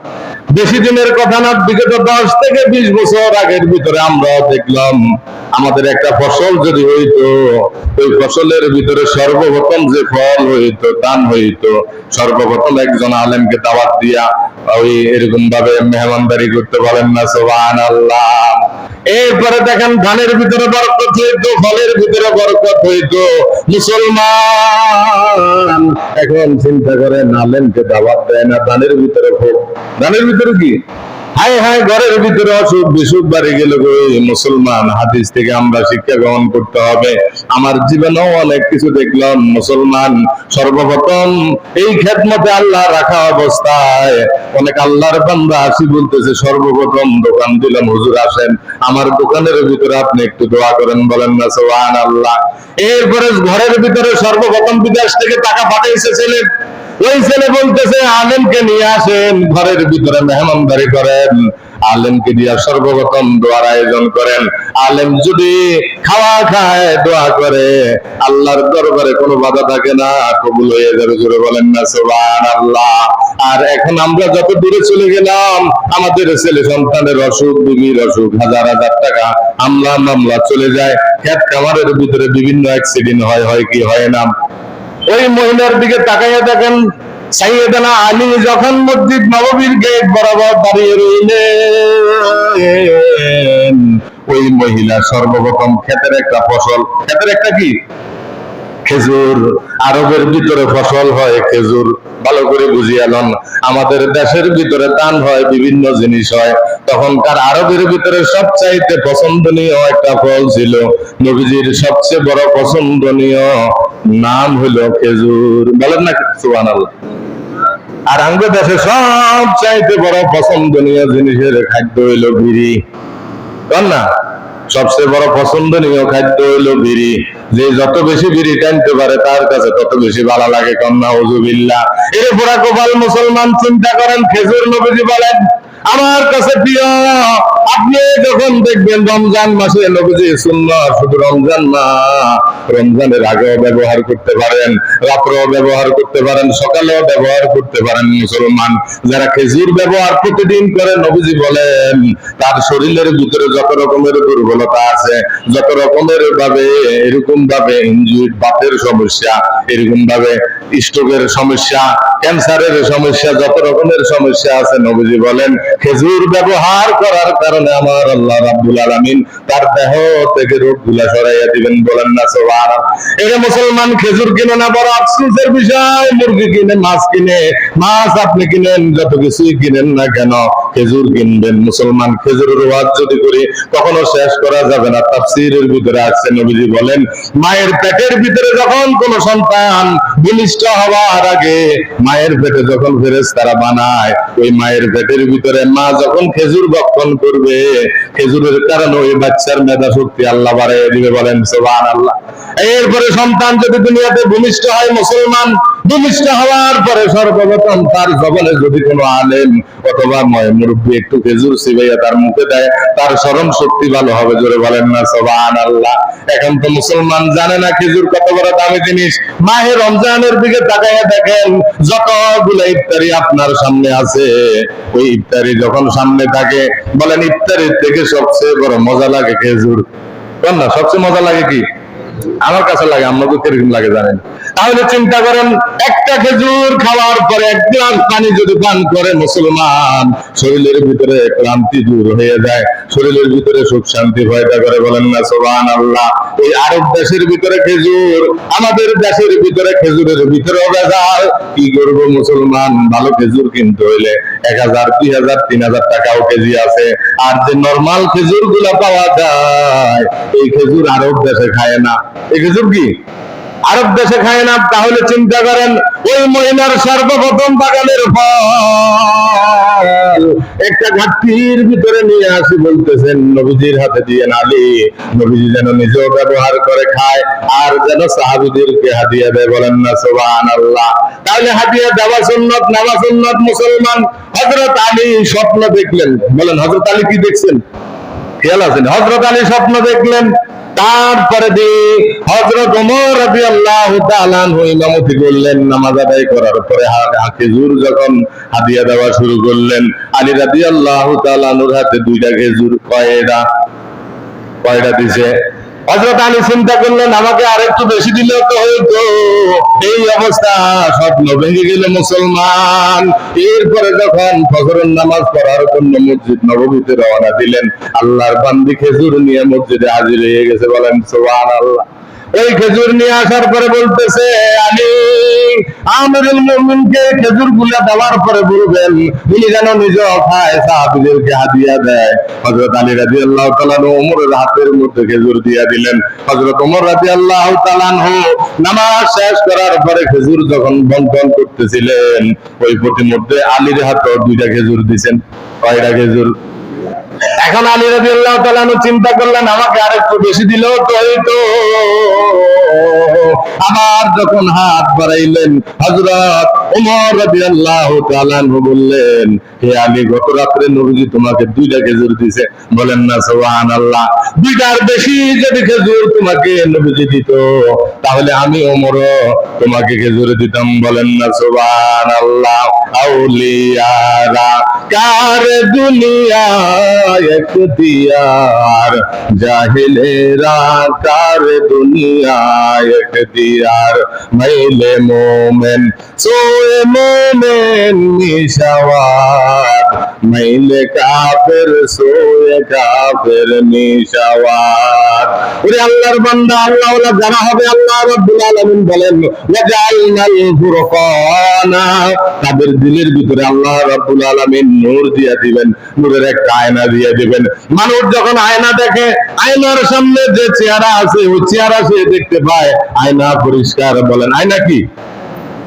বেশি দিনের কথা না, বিগত 10 থেকে 20 বছর আগের ভিতরে আমরাও দেখলাম, আমাদের একটা ফসল যদি হইতো, ওই ফসলের ভিতরে সর্বপ্রথম যে ফল হইতো, দান হইতো, সর্বপ্রথম একজন আলেমকে দাওয়াত দিয়া ওই এরকম ভাবে মেহমানদারি করতে। বলেন না সুবহানাল্লাহ। এরপরে দেখেন, ধানের ভিতরে বরকত হইতো, ফলের ভিতরে বরকত হইতো। মুসলমান এখন চিন্তা করেন, আলেমকে দাওয়াত দেয় না, ধানের ভিতরে ফল, ধানের ভিতরে কি হায় হায়, ঘরের ভিতরে অসুখ বিসুখ বাড়ি গেল। মুসলমান, হাদিস থেকে আমরা শিক্ষা গ্রহণ করতে হবে। আমার জীবনেও অনেক কিছু দেখলাম। মুসলমান, সর্বপ্রথম এই খেদমতে আল্লাহ রাখা অবস্থায় অনেক আল্লাহর বান্দা আসি বলতেছে, সর্বপ্রথম দোকান দিলাম, হুজুর আসেন আমার দোকানের ভিতরে আপনি একটু দোয়া করেন। বলেন না সুবহানাল্লাহ। এরপরে ঘরের ভিতরে সর্বপ্রথম বিদেশ থেকে টাকা পাঠাইছে ছেলে, ওই ছেলে বলতেছে, আলেমকে নিয়ে আসেন, ঘরের ভিতরে মেহমানদারি করেন, আলেমকে দিয়ে সর্বপ্রথম দোয়ার আয়োজন করেন। আলেম যদি খাওয়া খায়, দোয়া করে, আল্লাহর দরবারে কোনো বাধা থাকে না, কবুল হয়ে যাবে। জোরে বলেন না সুবহানাল্লাহ। আর এখন আমরা যত দূরে চলে গেলাম, আমাদের ছেলে সন্তানের অসুখ, বিবির অসুখ, হাজার হাজার টাকা হামলা মামলা চলে যায়, খেত খামারের ভিতরে বিভিন্ন অ্যাক্সিডেন্ট হয়, হয় কি হয় না? ওই মহিলার দিকে তাকাইয়া দেখেন, সাইয়েদনা আলী যখন মসজিদ নববীর গেট বরাবর দাঁড়িয়ে রইলেন, ওই মহিলা সর্বপ্রথম ক্ষেতের একটা ফসল, ক্ষেতের একটা কি? খেজুর। আরবের ভিতরে ফসল হয় খেজুর, ভালো করে বুঝিয়ে লন। আমাদের দেশের ভিতরে দান হয়, বিভিন্ন জিনিস হয়। তখনকার আরবের ভিতরে সবচাইতে পছন্দনীয় একটা ফল ছিল, নবীজির সবচেয়ে বড় পছন্দনীয় নাম হলো খেজুর। বলেন না সুবহানাল্লাহ। আর আমাদের দেশে সবচাইতে বড় পছন্দনীয় জিনিসের খাদ্য হইলো বিড়ি। বল না, সবচেয়ে বড় পছন্দনীয় খাদ্য হইলো বিড়ি। যে যত বেশি বিড়ি টানতে পারে তার কাছে তত বেশি ভালো লাগে। কন্যা উযুবিল্লাহ। এর পুরা কপাল মুসলমান, চিন্তা করেন, খেজুর নবীজি বলেন আমার কাছে প্রিয়। আপনি যখন দেখবেন রমজান মাসে নবীজি সুন্নাত, শুধু রমজান না, রমজানের আগেও ব্যবহার করতে পারেন, রাত্রেও ব্যবহার করতে পারেন, সকালেও ব্যবহার করতে পারেন। মুসলমান যারা খেজুর ব্যবহার প্রতিদিন করে, নবীজি বলেন তার শরীরের ভিতরে যত রকমের দুর্বলতা আছে, যত রকমের ভাবে এরকম ভাবে ইনজুরি, বাতের সমস্যা, এরকম ভাবে স্ট্রোকের সমস্যা, ক্যান্সারের সমস্যা, যত রকমের সমস্যা আছে, নবীজি বলেন খেজুর ব্যবহার করার কারণে আমার আল্লাহ রাব্বুল আলামিন তার দেহ থেকে রোগগুলা সরাইয়া দিবেন। বলেন না সুবহানাল্লাহ। এই মুসলমান, খেজুর কিনে না, বড় আফসোসের বিষয়, মুরগি কিনে, মাছ কিনে, মাছ আপনি কিনেন, যত কিছুই কিনেন না কেন, খেজুর কিনবেন। মুসলমান, খেজুরের ওয়াজ যদি করি কখনো শেষ করা যাবে না। তাফসীরের ভিতরে আছে, নবীজি বলেন মায়ের পেটের ভিতরে যখন কোন সন্তান ভূমিষ্ঠ ভূমিষ্ঠ হওয়ার আগে মায়ের পেটে যখন ফেরেশতারা বানায়, ওই মায়ের পেটের ভিতরে মা যখন খেজুর ভক্ষণ করবে, খেজুরের কারণে ওই বাচ্চার মেধা শক্তি আল্লাহ বাড়াইয়া দিবে। বলেন সুবহানাল্লাহ। এরপরে সন্তান যদি দুনিয়াতে ভূমিষ্ঠ হয় মুসলমান, ভূমিষ্ঠ হওয়ার পরে সর্বপ্রথম তার জবানে যদি কোনো আলেম অথবা মুরব্বী একটু খেজুর চিবাইয়া তার মুখে দেয়, তার স্মরণ শক্তি ভালো হবে। জোরে বলেন না সুবহানাল্লাহ। এখন তো মুসলমান জানে না খেজুর কত বড় দামি জিনিস। মাহে রমজানের দিকে তাকাইয়া দেখেন, যতগুলো ইফতারি আপনার সামনে আছে, ওই ইফতারি যখন সামনে থাকে, বলেন ইফতারির থেকে সবচেয়ে বড় মজা লাগে খেজুর। বল না, সবচেয়ে মজা লাগে কি? আমার কাছে লাগে, আপনাদের কিরকম লাগে জানেন? তাহলে চিন্তা করেন, একটা খেজুর খাওয়ার পরে 1 গ্লাস পানি যদি পান করে মুসলমান, শরীরের ভিতরে ক্লান্তি দূর হয়ে যায়, শরীরের ভিতরে সুখ শান্তি পয়দা করে। বলেন না সুবহানাল্লাহ। এই আরব দেশের ভিতরে খেজুর, আমাদের দেশের ভিতরে খেজুরের ভিতরেও ভেজাল। কি করব মুসলমান, ভালো খেজুর কিনতে হইলে 1000, 2000, 3000 টাকাও কেজি আছে। আর যে নরমাল খেজুর গুলা পাওয়া যায়, এই খেজুর আরব দেশে খায় না। এই খেজুর কি আরব দেশে খায় না? তাহলে চিন্তা করেন, ওই মহিলার সর্বপ্রথম বাগানের ফল একটা ঘাটতির ভিতরে নিয়ে আসি, বলতেছেন নবীজির হাতে দিয়ে আলী, নবীজি যেন নিজেও ব্যবহার করে খায় আর যেন সাহাবীদেরকে হাদিয়া দেয়। বলেন না সুবহানাল্লাহ। তাহলে হাদিয়া দেওয়া সুন্নাত, নেওয়া সুন্নাত। মুসলমান হযরত আলী স্বপ্ন দেখলেন। বলেন হযরত আলী কি দেখছেন? খেয়াল আছেন? হযরত আলী স্বপ্ন দেখলেন। তারপরে হযরত ওমর রাদিয়াল্লাহু তাআলা আনহু ইমামতি করলেন। নামাজ আদায় করার পরে খেজুর যখন হাদিয়া দেওয়া শুরু করলেন, আলী রাদিয়াল্লাহু তাআলা আনহুর হাতে 2টা খেজুর। কয়টা দিছে? হযরত আলী চিন্তা করলেন, আমাকে আরেকটু বেশি দিলেও তো হইতো। এই অবস্থা, স্বপ্ন ভেঙে গেল মুসলমান। এরপরে যখন ফজরের নামাজ পড়ার জন্য মসজিদ নববীতে রওনা দিলেন, আল্লাহর বান্দি খেজুর নিয়ে মসজিদে হাজির হয়ে গেছে। বলেন সুবহানাল্লাহ। ওই খেজুর নিয়ে আসার পরে বলতেছে, আলী আমিরুল মুমিনকে খেজুর গুলা দেওয়ার পরে বলবেন উনি যেন নিজেও খায়, সাহাবীদেরকে হাদিয়া দেয়। হযরত আলী রাদিয়াল্লাহু তাআলা ওমরের হাতের মধ্যে খেজুর দিয়া দিলেন। হযরত ওমর রাদিয়াল্লাহু তাআলা নামাজ শেষ করার পরে খেজুর যখন বন্টন করতেছিলেন, ওই প্রতিমধ্যে আলীর হাতেও 2টা খেজুর দিয়েছেন। কয়টা খেজুর? এখন আলী রাদিয়াল্লাহু তাআলা চিন্তা করলেন, আমাকে আরেকটু বেশি দিলেও তো হইতো। আবার যখন হাত বাড়াইলেন, হযরত ওমর রাদিয়াল্লাহু তাআলা বললেন, হে আলী, গত রাত্রে নবীজি তোমাকে 2টা খেজুর দিয়েছে। বলেন না সুবহানাল্লাহ। 2টার বেশি যদি খেজুর তোমাকে নবীজি দিত, তাহলে আমি ওমরও তোমাকে খেজুর দিতাম। বলেন না সুবহানাল্লাহ। আউলিয়ারা কার দুনিয়া এখতিয়ার, জাহিলেরা কার দুনিয়া এখতিয়ার, মাইলে মোমেন সোয়ে মোমেন নিশাওয়ার, মাইলে কাফের সোয়ে কাফের নিশাওয়ার। ওরে আল্লাহর বান্দা, আল্লাহ ওয়ালা যারা হবে, আল্লাহ রাব্বুল আলামিন বলেন ওয়াজআলনাল ফুরকানা, তাদের দিলের ভিতরে আল্লাহ রাব্বুল আলামিন নূর দিয়ে দিবেন, নূরের একটা আয়না দিয়ে দিবেন। মানুষ যখন আয়না দেখে, আয়নার সামনে যে চেহারা আছে, ওই চেহারা সে দেখতে পায়, আয়না পরিষ্কার। বলেন আয়না কি?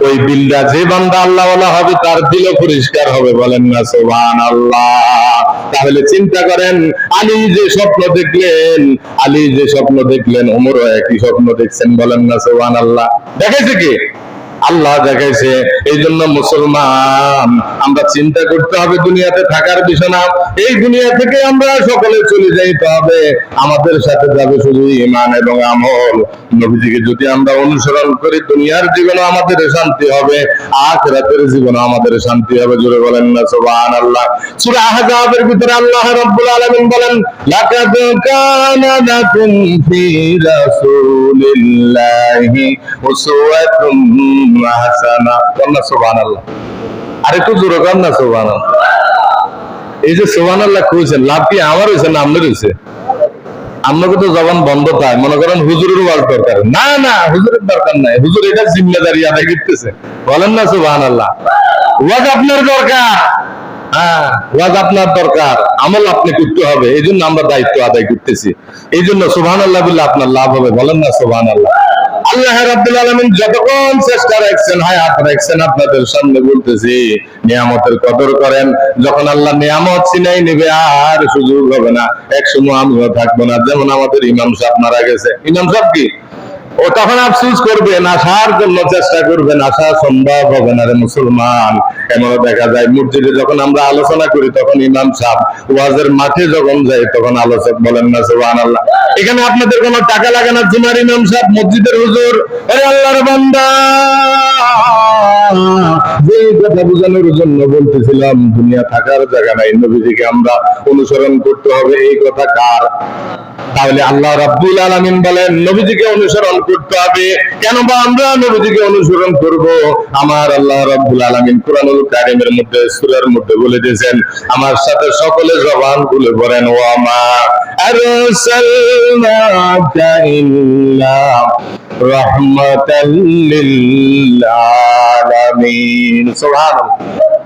ওই দিলটা, যে বান্দা আল্লাহ ওয়ালা হবে তার দিলও পরিষ্কার হবে। বলেন না সুবহানাল্লাহ। তাহলে চিন্তা করেন, আলী যে স্বপ্ন দেখলেন, আলী যে স্বপ্ন দেখলেন, ওমরও একই স্বপ্ন দেখছেন। বলেন না সুবহানাল্লাহ। দেখাইছে কি? আল্লাহ দেখাইছে। এই জন্য মুসলমান, আমরা চিন্তা করতে হবে দুনিয়াতে থাকার বিষয় না। এই দুনিয়া থেকে আমরা সকলে চলে যাইতে হবে, আমাদের সাথে যাবে শুধু ঈমান এবং আমল। নবীজিকে যদি আমরা অনুসরণ করি, দুনিয়ার জীবনে আমাদের শান্তি হবে, আখিরাতের জীবনে আমাদের শান্তি হবে। জোরে বলেন না সুবহানাল্লাহ। সূরা আহজাবের ভিতরে আল্লাহ রাব্বুল আলামিন বলেন, লাকাদ কানা লাকুম ফি রাসূলিল্লাহি উসওয়াতুন হাসানা। বলেন সুবহানাল্লাহ। আরেকটু জোরে বলেন না সুবহানাল্লাহ। এই যে সুবহানাল্লাহ কইছেন, লাভ কি আমার হইছে না আপনার হইছে? আপনাকে তো জবান বন্ধ থাকে, মনে করেন হুজুরের ওয়াজ দরকার। না না, হুজুরের দরকার নাই, হুজুর এটা জিম্মেদারি আদায় করতেছে। বলেন না সুবহানাল্লাহ। ওয়াজ আপনার দরকার, হ্যাঁ ওয়াজ আপনার দরকার, আমল আপনি করতে হবে। এই জন্য আমরা দায়িত্ব আদায় করতেছি। এই জন্য সুবহানাল্লাহ বললে আপনার লাভ হবে। বলেন না সুবহানাল্লাহ। আল্লাহ রাব্বুল আলামিন যতক্ষণ চেষ্টা রাখছেন, হায়াত রাখছেন, আপনাদের সামনে বলতেছি নিয়ামতের কদর করেন। যখন আল্লাহ নিয়ামত ছিনাই নেবে আর সুযোগ হবে না, এক সময় আমিও থাকবো না। যেমন আমাদের ইমাম সাহেব মারা গেছে, ইমাম সাহেব কি ও তখন আফসোস করবেন, আসার জন্য চেষ্টা করবেন, আসা সম্ভব হবে না রে মুসলমান। এমনও দেখা যায় মসজিদে যখন আমরা আলোচনা করি তখন ইমাম সাহেব, ওয়াজের মাঠে যখন যাই তখন আলোচক বলেন না সুবহানাল্লাহ। এখানে আপনাদের কোনো টাকা লাগে না, জুমার ইমাম সাহেব, মসজিদের হুজুর, আরে আল্লাহর বান্দা, যে কথা বোঝানোর জন্য বলতেছিলাম দুনিয়া থাকার জায়গা নাই, নবীজিকে আমরা অনুসরণ করতে হবে, এই কথা কার? তাহলে আল্লাহ রাব্বুল আলামিন বলেন নবীজিকে অনুসরণ করতে হবে। কেন বা আমরা নবীজিকে অনুসরণ করব? আমার আল্লাহ রাব্বুল আলামিন কুরআনুল কারীমের মধ্যে সূরার মধ্যে বলে দিয়েছেন, আমার সাথে সকলে জবান খুলে পড়েন, ওয়া মা আরসালনাকা ইল্লা রাহমাতাল লিল আলামিন। সুবহানাল্লাহ।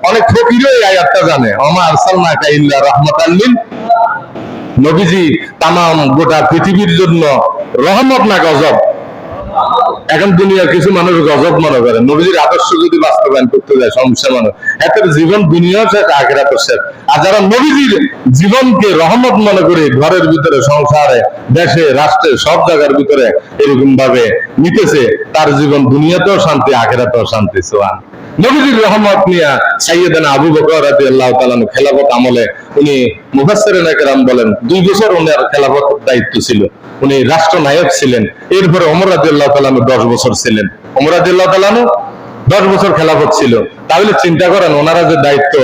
অনেক ফকির এই আয়াতটা জানে, ওয়া মা আরসালনাকা ইল্লা রাহমাতাল লিল। নবীজি তামাম গোটা পৃথিবীর জন্য রহমত না গজব? এখন দুনিয়ার কিছু মানুষ গজব মনে করে। নবীজির আদর্শ যদি বাস্তবায়ন করতে যায় সমস্যা মানুষ এত জীবন দুনিয়া শেষ, আখিরাত শেষ। আর যারা নবীজির জীবনকে রহমত মনে করে ঘরের ভিতরে, সংসারে, দেশে, রাষ্ট্রে, সব জায়গার ভিতরে এরকম ভাবে নিতেছে, তার জীবন দুনিয়াতেও শান্তি, আখিরাতেও শান্তি। সুবহান। নবীজির রহমত নিয়ে সাইয়েদানা আবু বকর রাদিয়াল্লাহু তাআলা খেলাফত আমলে, উনি মুফাসসিরিনে কেরাম বলেন 2 বছর ওনার খেলাফত দায়িত্ব ছিল, উনি রাষ্ট্রনায়ক ছিলেন। এরপরে ওমর রাদিয়াল্লাহু তাআলা 10 বছর ছিলেন। ওমর রাদিয়াল্লাহু তাআলা 10 বছর খেলাফত ছিল। তাহলে চিন্তা করেন ওনারা যে দায়িত্ব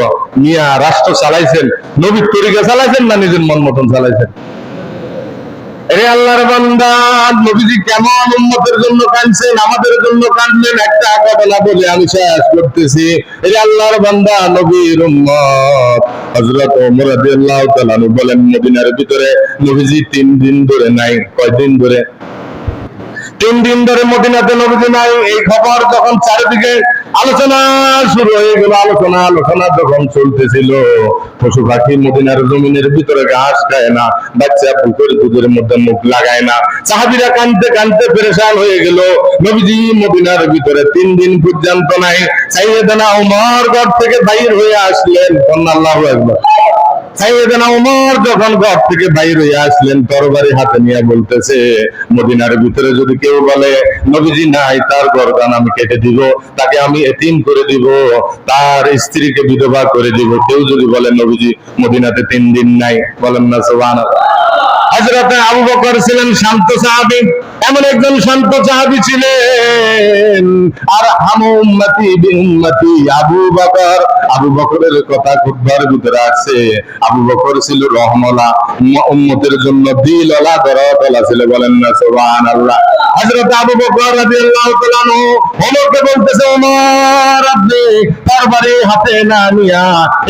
নিয়ে রাষ্ট্র চালাইছেন, নবীর তরিকা চালাইছেন না নিজের মন মতন চালাইছেন? এরে আল্লাহর বান্দা, নবীজি কেমন উম্মতের জন্য কাঁদছেন, আমাদের জন্য কাঁদলেন, একটা কথা বলে আমি শেষ করতেছি। এরে আল্লাহর বান্দা, নবীর উম্মত হযরত ওমর রাদিয়াল্লাহু তাআলা বলেন মদিনার ভিতরে নবীজি 3 দিন ধরে নাই। কয়দিন ধরে? 3 দিন ধরে মদিনাতে নবীজি নাই। এই খবর যখন চারিদিকে আলোচনা শুরু হয়ে গেল, আলোচনা যখন চলতেছিল, পশু পাখি মদিনার জমিনের ভিতরে ঘাস খায় না, বাচ্চা বুকের দুধের মধ্যে মুখ লাগায় না, সাহাবীরা কাঁদতে কাঁদতে পেরেশান হয়ে গেল। নবীজি মদিনার ভিতরে 3 দিন পর্যন্ত নাই। সাইয়েদনা ওমর ঘর থেকে বাইর হয়ে আসলেন, আল্লাহু আকবার। সাইয়েদনা ওমর যখন ঘর থেকে বাইর হয়ে আসলেন, তরবারি হাতে নিয়ে বলতেছে, মদিনার ভিতরে যদি কেউ বলে নবীজি নাই, তার গর্দান আমি কেটে দিব, তাকে আমি এতিম করে দিব, তার স্ত্রীকে বিধবা করে দিব। কেউ যদি বলে নবীজি মদিনাতে 3 দিন নাই, বলেন না সুবহানাল্লাহ। হযরত আবু বকর ছিলেন শান্ত সাহাবী, এমন একজন শান্ত সাহাবী ছিলেন। আর হামু উম্মতি বি উম্মতি আবু বকর, আবু বকরের কথা খুতবার ভিতরে আছে। আবু বকর ছিল রহমলা, উম্মতের জন্য দিলওয়ালা, দরদওয়ালা ছিল, বলেন না সুবহানাল্লাহ। হযরত আবু বকর রাদিয়াল্লাহু তাআলা ওমরকে বলতেছে, ওমর আপনি তরবারি হাতে না নিয়া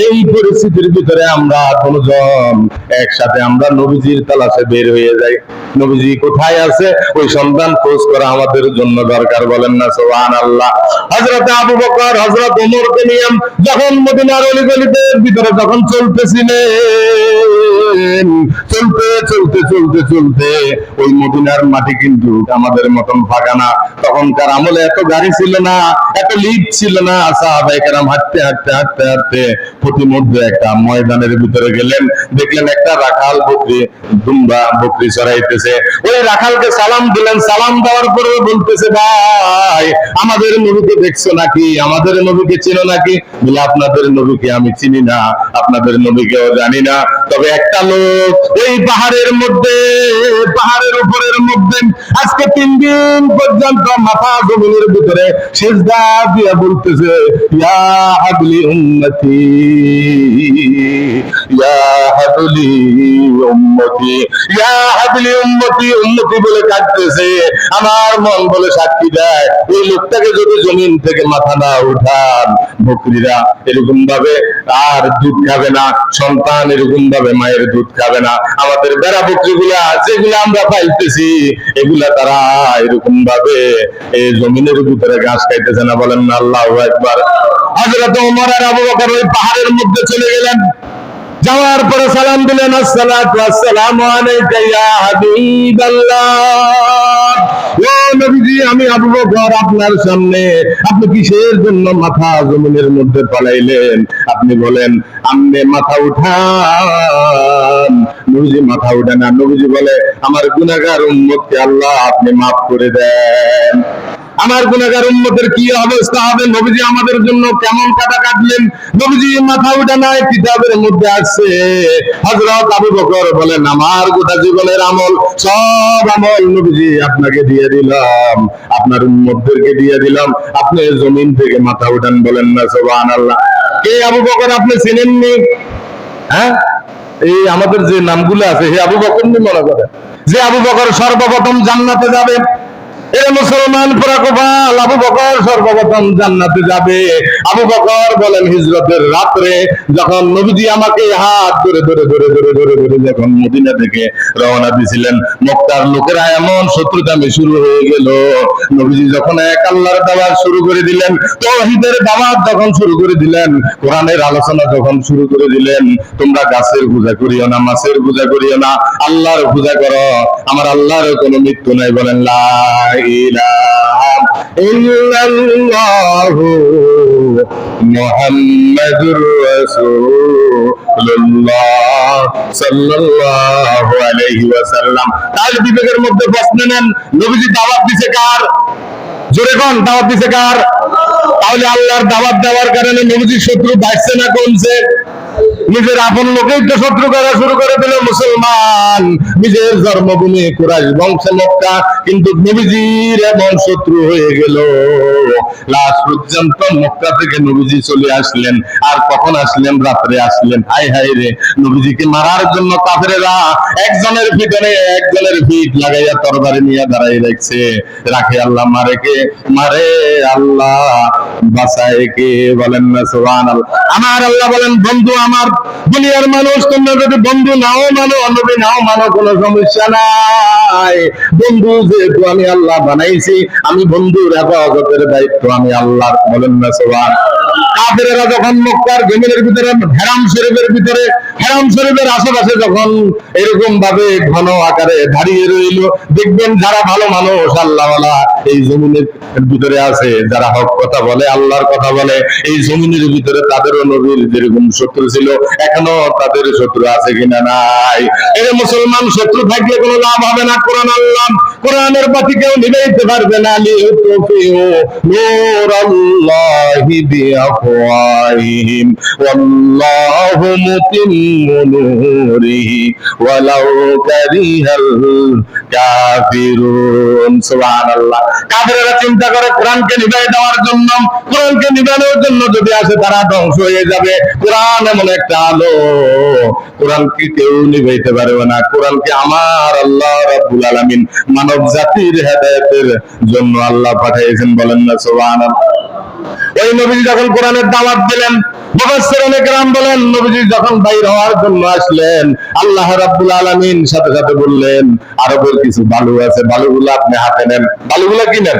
এই পরিস্থিতির ভিতরে আমরা কোনজন একসাথে আমরা নবীজির তালাশে বের হয়ে যাই, নবীজি কোথায় আছে ওই সন্ধান খোঁজ করা আমাদের জন্য দরকার, বলেন না সুবহানাল্লাহ। হযরত আবু বকর হযরত ওমরকে নিয়ে যখন মদিনার অলিগলিতে ভিতরে যখন চলতেছিলেন, চলতে ওই মদিনার মাটি কিন্তু আমাদের মতন ফাঁকা না। তখনকার আমলে এত গাড়ি ছিল না, এত লিফট ছিল না। সাহাবায়ে কেরাম হাঁটতে প্রতিমধ্যে একটা ময়দানের ভিতরে গেলেন, দেখলেন একটা রাখাল বকরি চড়াইতেছে। ওই রাখালকে সালাম দিলেন, সালাম দেওয়ার পরে বলতেছে, ভাই আমাদের নবীকে দেখছো নাকি, আমাদের নবীকে চিনো নাকি? বলে আপনাদের নবীকে আমি চিনি না, আপনাদের নবীকেও জানি না, তবে একটা লোক ওই পাহাড়ের উপরের মধ্যে আজকে 3 দিন পর্যন্ত মাথা জমিনের ভিতরে সিজদা দিয়ে বলতেছে, ইয়া হাবলি উম্মতি, ইয়া হাবলি উম্মতি, ইয়া হাবলি উম্মতি, উম্মতি বলে কাঁদতেছে। আমার মন বলে সাক্ষী দেয়, এই লোকটাকে যদি জমিন থেকে মাথা না উঠান, বকরিরা এরকম ভাবে আর দুধ খাবে না, সন্তান এরকম ভাবে মায়ের দুধ খাবে না। আমাদের বেড়া বকরিগুলা যেগুলা আমরা পাইতেছি, এগুলা তারা এরকম ভাবে এই জমিনের ভিতরে ঘাস খাইতেছে না, বলেন না আল্লাহু আকবার। হযরত ওমর আর আবু বকর ওই পাহাড়ের মধ্যে চলে গেলেন, যাওয়ার পরে সালাম দিলেন, আসসালাতু ওয়াসসালামু আলাইকা ইয়া হাবিবাল্লাহ। ও নবীজি, আমি আবু বকর আপনার সামনে, আপনি কিসের জন্য মাথা জমিনের মধ্যে ফলাইলেন? আপনি বলেন আপনি মাথা উঠান। নবীজি মাথা উঠে না। নবীজি বলে আমার গুনাহগার উম্মতকে আল্লাহ আপনি মাফ করে দেন। আমার গুনাহগার উম্মতের কি অবস্থা হবে? নবীজি আমাদের জন্য কেমন কাটা কাটলেন। নবীজি মাথা উঠে নাই। কিতাবের মধ্যে আছে হযরত আবু বকর বলেন আমার গোটা জীবনের আমল, সব আমল নবীজি আপনাকে দিয়ে দিলাম, আপনার উম্মতদেরকে দিয়ে দিলাম, আপনি জমিন থেকে মাথা উঠান। বলেন না সুবহানাল্লাহ। কে আবু বকর আপনি চিনেননি? হ্যাঁ, এই আমাদের যে নামগুলো আছে হে আবু বকর নি মনে করে যে আবু বকর সর্বপ্রথম জান্নাতে যাবে। এ মুসলমান পুরা কপাল, আবু বকর সর্বপ্রথম জান্নাতে যাবে। আবু বকর বলেন হিজরতের রাত্রে যখন নবীজি আমাকে হাত ধরে ধরে ধরে ধরে ধরে ধরে যখন মদিনা থেকে রওনা দিয়েছিলেন, মক্কার লোকেরা এমন শত্রুতামি শুরু হয়ে গেল। নবীজি যখন এক আল্লাহর দাওয়াত শুরু করে দিলেন, তাওহীদের দাওয়াত যখন শুরু করে দিলেন, কোরআনের আলোচনা যখন শুরু করে দিলেন, তোমরা গাছের পূজা করিও না, মাছের পূজা করিও না, আল্লাহর পূজা করো, আমার আল্লাহর কোনো মৃত্যু নাই। বলেন লা ইলাহা ইল্লাল্লাহু মুহাম্মাদুর রাসূলুল্লাহ সাল্লাল্লাহু আলাইহি ওয়াসাল্লাম। তাহলে বিবেকের মধ্যে প্রশ্ন নেন, নবীজি দাওয়াত দিছে কার? জোরে কোন, দাওয়াত দিছে কার? তাহলে আল্লাহর দাওয়াত দেওয়ার কারণে নবীজির শত্রু বাঁচছে না কমছে? নিজের আপন লোকেই তো শত্রু করা শুরু করে দিল মুসলমান। নিজের জন্মভূমি কুরাইশ বংশ মক্কা, কিন্তু নবীজির এমন শত্রু হয়ে গেল। লাস্ট পর্যন্ত মক্কা থেকে নবীজি চলে আসলেন। আর কখন আসলেন? রাত্রে আসলেন। হায় হায় রে, নবীজিকে মারার জন্য কাফেরেরা একজনের ভিতরে একজনের পিঠ লাগাইয়া তরবারি নিয়ে দাঁড়াই রাখছে। রাখে আল্লাহ, মারে কে? মারে আল্লাহ, বাঁচায় কে? বলেন না সুবহানাল্লাহ। আমার আল্লাহ বলেন বন্ধু আমার, দুনিয়ার মানুষ তোমরা যদি বন্ধু নাও মানো, নবী নাও মানো, কোনো সমস্যা নাই। বন্ধু যেহেতু আমি আল্লাহ বানাইছি, আমি বন্ধুর হেফাজতের দায়িত্ব আমি আল্লাহর। বলেন না সুবহানাল্লাহ। কাফেরেরা যখন মক্কার জমিনের ভিতরে হেরাম শরীফের ভিতরে, হেরাম শরীফের আশেপাশে যখন এরকম ভাবে ঘন আকারে দাঁড়িয়ে রইল, দেখবেন যারা ভালো মানুষ আল্লাহওয়ালা এই জমিনের ভিতরে আছে, যারা হক কথা বলে, আল্লাহর কথা বলে, এই জমিনের ভিতরে তাদেরও নবীর যেরকম শত্রু ছিল, এখনো তাদের শত্রু আছে কিনা? নাই। এর মুসলমান শত্রু থাকলে কোনো লাভ হবে না। কোরআন আল্লাহ, কোরআনের বাতি কেউ নিভাইতে পারবে না। লিউতফিউ নূরাল্লাহি বিআফওয়াহিহিম ওয়াল্লাহু মুতিম্মু নূরিহি ওয়ালাউ কারিহাল কাফিরুন। সুবহানাল্লাহ। কাফেররা চিন্তা করে কোরআনকে নিভাই দেওয়ার জন্য, কোরআনকে নিভানোর জন্য যদি আসে তারা ধ্বংস হয়ে যাবে। কোরআন এমন একটা আলো, কোরআনকে কেউ নিভাইতে পারবে না। কোরআনকে আমার আল্লাহ রাব্বুল আলামিন মানব জাতির হেদায়েতের জন্য আল্লাহ পাঠিয়েছেন। বলেন না সুবহানাল্লাহ। ওই নবীজি যখন কোরআনের দাওয়াত দিলেন, মুফাসসিরুনে কেরাম বলেন নবীজি যখন বাইর হওয়ার জন্য আসলেন, আল্লাহ রাব্বুল আলামিন সাথে সাথে বললেন আরবের কিছু বালু আছে, বালুগুলো আপনি হাতে নেন। বালুগুলো কি নেন?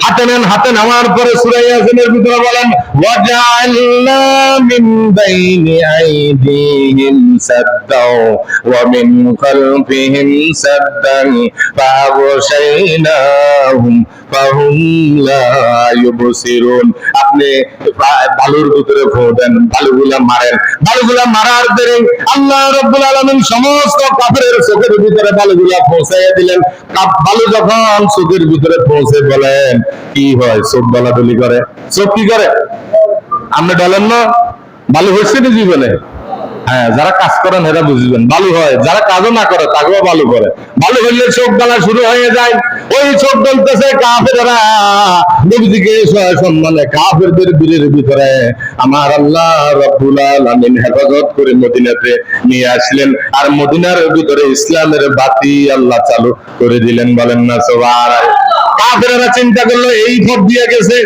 হাতে নেন। হাতে নেওয়ার পরে সূরা ইয়াসিনের ভিতরে বলেন ওয়াজআলনা মিন বাইনি আইদিহিম সাদ্দাও ওয়া মিন খালফিহিম সাদ্দান ফাগশাইনাহুম ফাহুম লা ইউবসিরুন। আপনি বালুর ভিতরে ফু দেন, বালুগুলা মারেন। বালুগুলা মারার পরে আল্লাহ রাব্বুল আলামিন সমস্ত কাফেরের চোখের ভিতরে বালুগুলা পৌঁছাইয়া দিলেন। বালু যখন চোখের ভিতরে পৌঁছে বলেন কি হয়? চোখ দলাদলি করে। চোখ কি করে? আপনি বলেন না বালু হচ্ছে না জীবনে? হ্যাঁ, যারা কাজ করেন এরা বুঝবেন বালু হয়। যারা কাজও না করে তাকেও বালু করে। বালু হইলে চোখ গলা শুরু হয়ে যায়। ওই চোখ গলতেছে কাফেররা নবীজিকে সম্মানে কাফেরদের বীরের ভিতরে আমার আল্লাহ রাব্বুল আলামিন হেফাজত করে মদিনাতে নিয়ে আসলেন। আর মদিনার ভিতরে ইসলামের বাতি আল্লাহ চালু করে দিলেন। বলেন না সুবহানাল্লাহ। কাফেররা চিন্তা করলো এই পথ দিয়ে গেছে,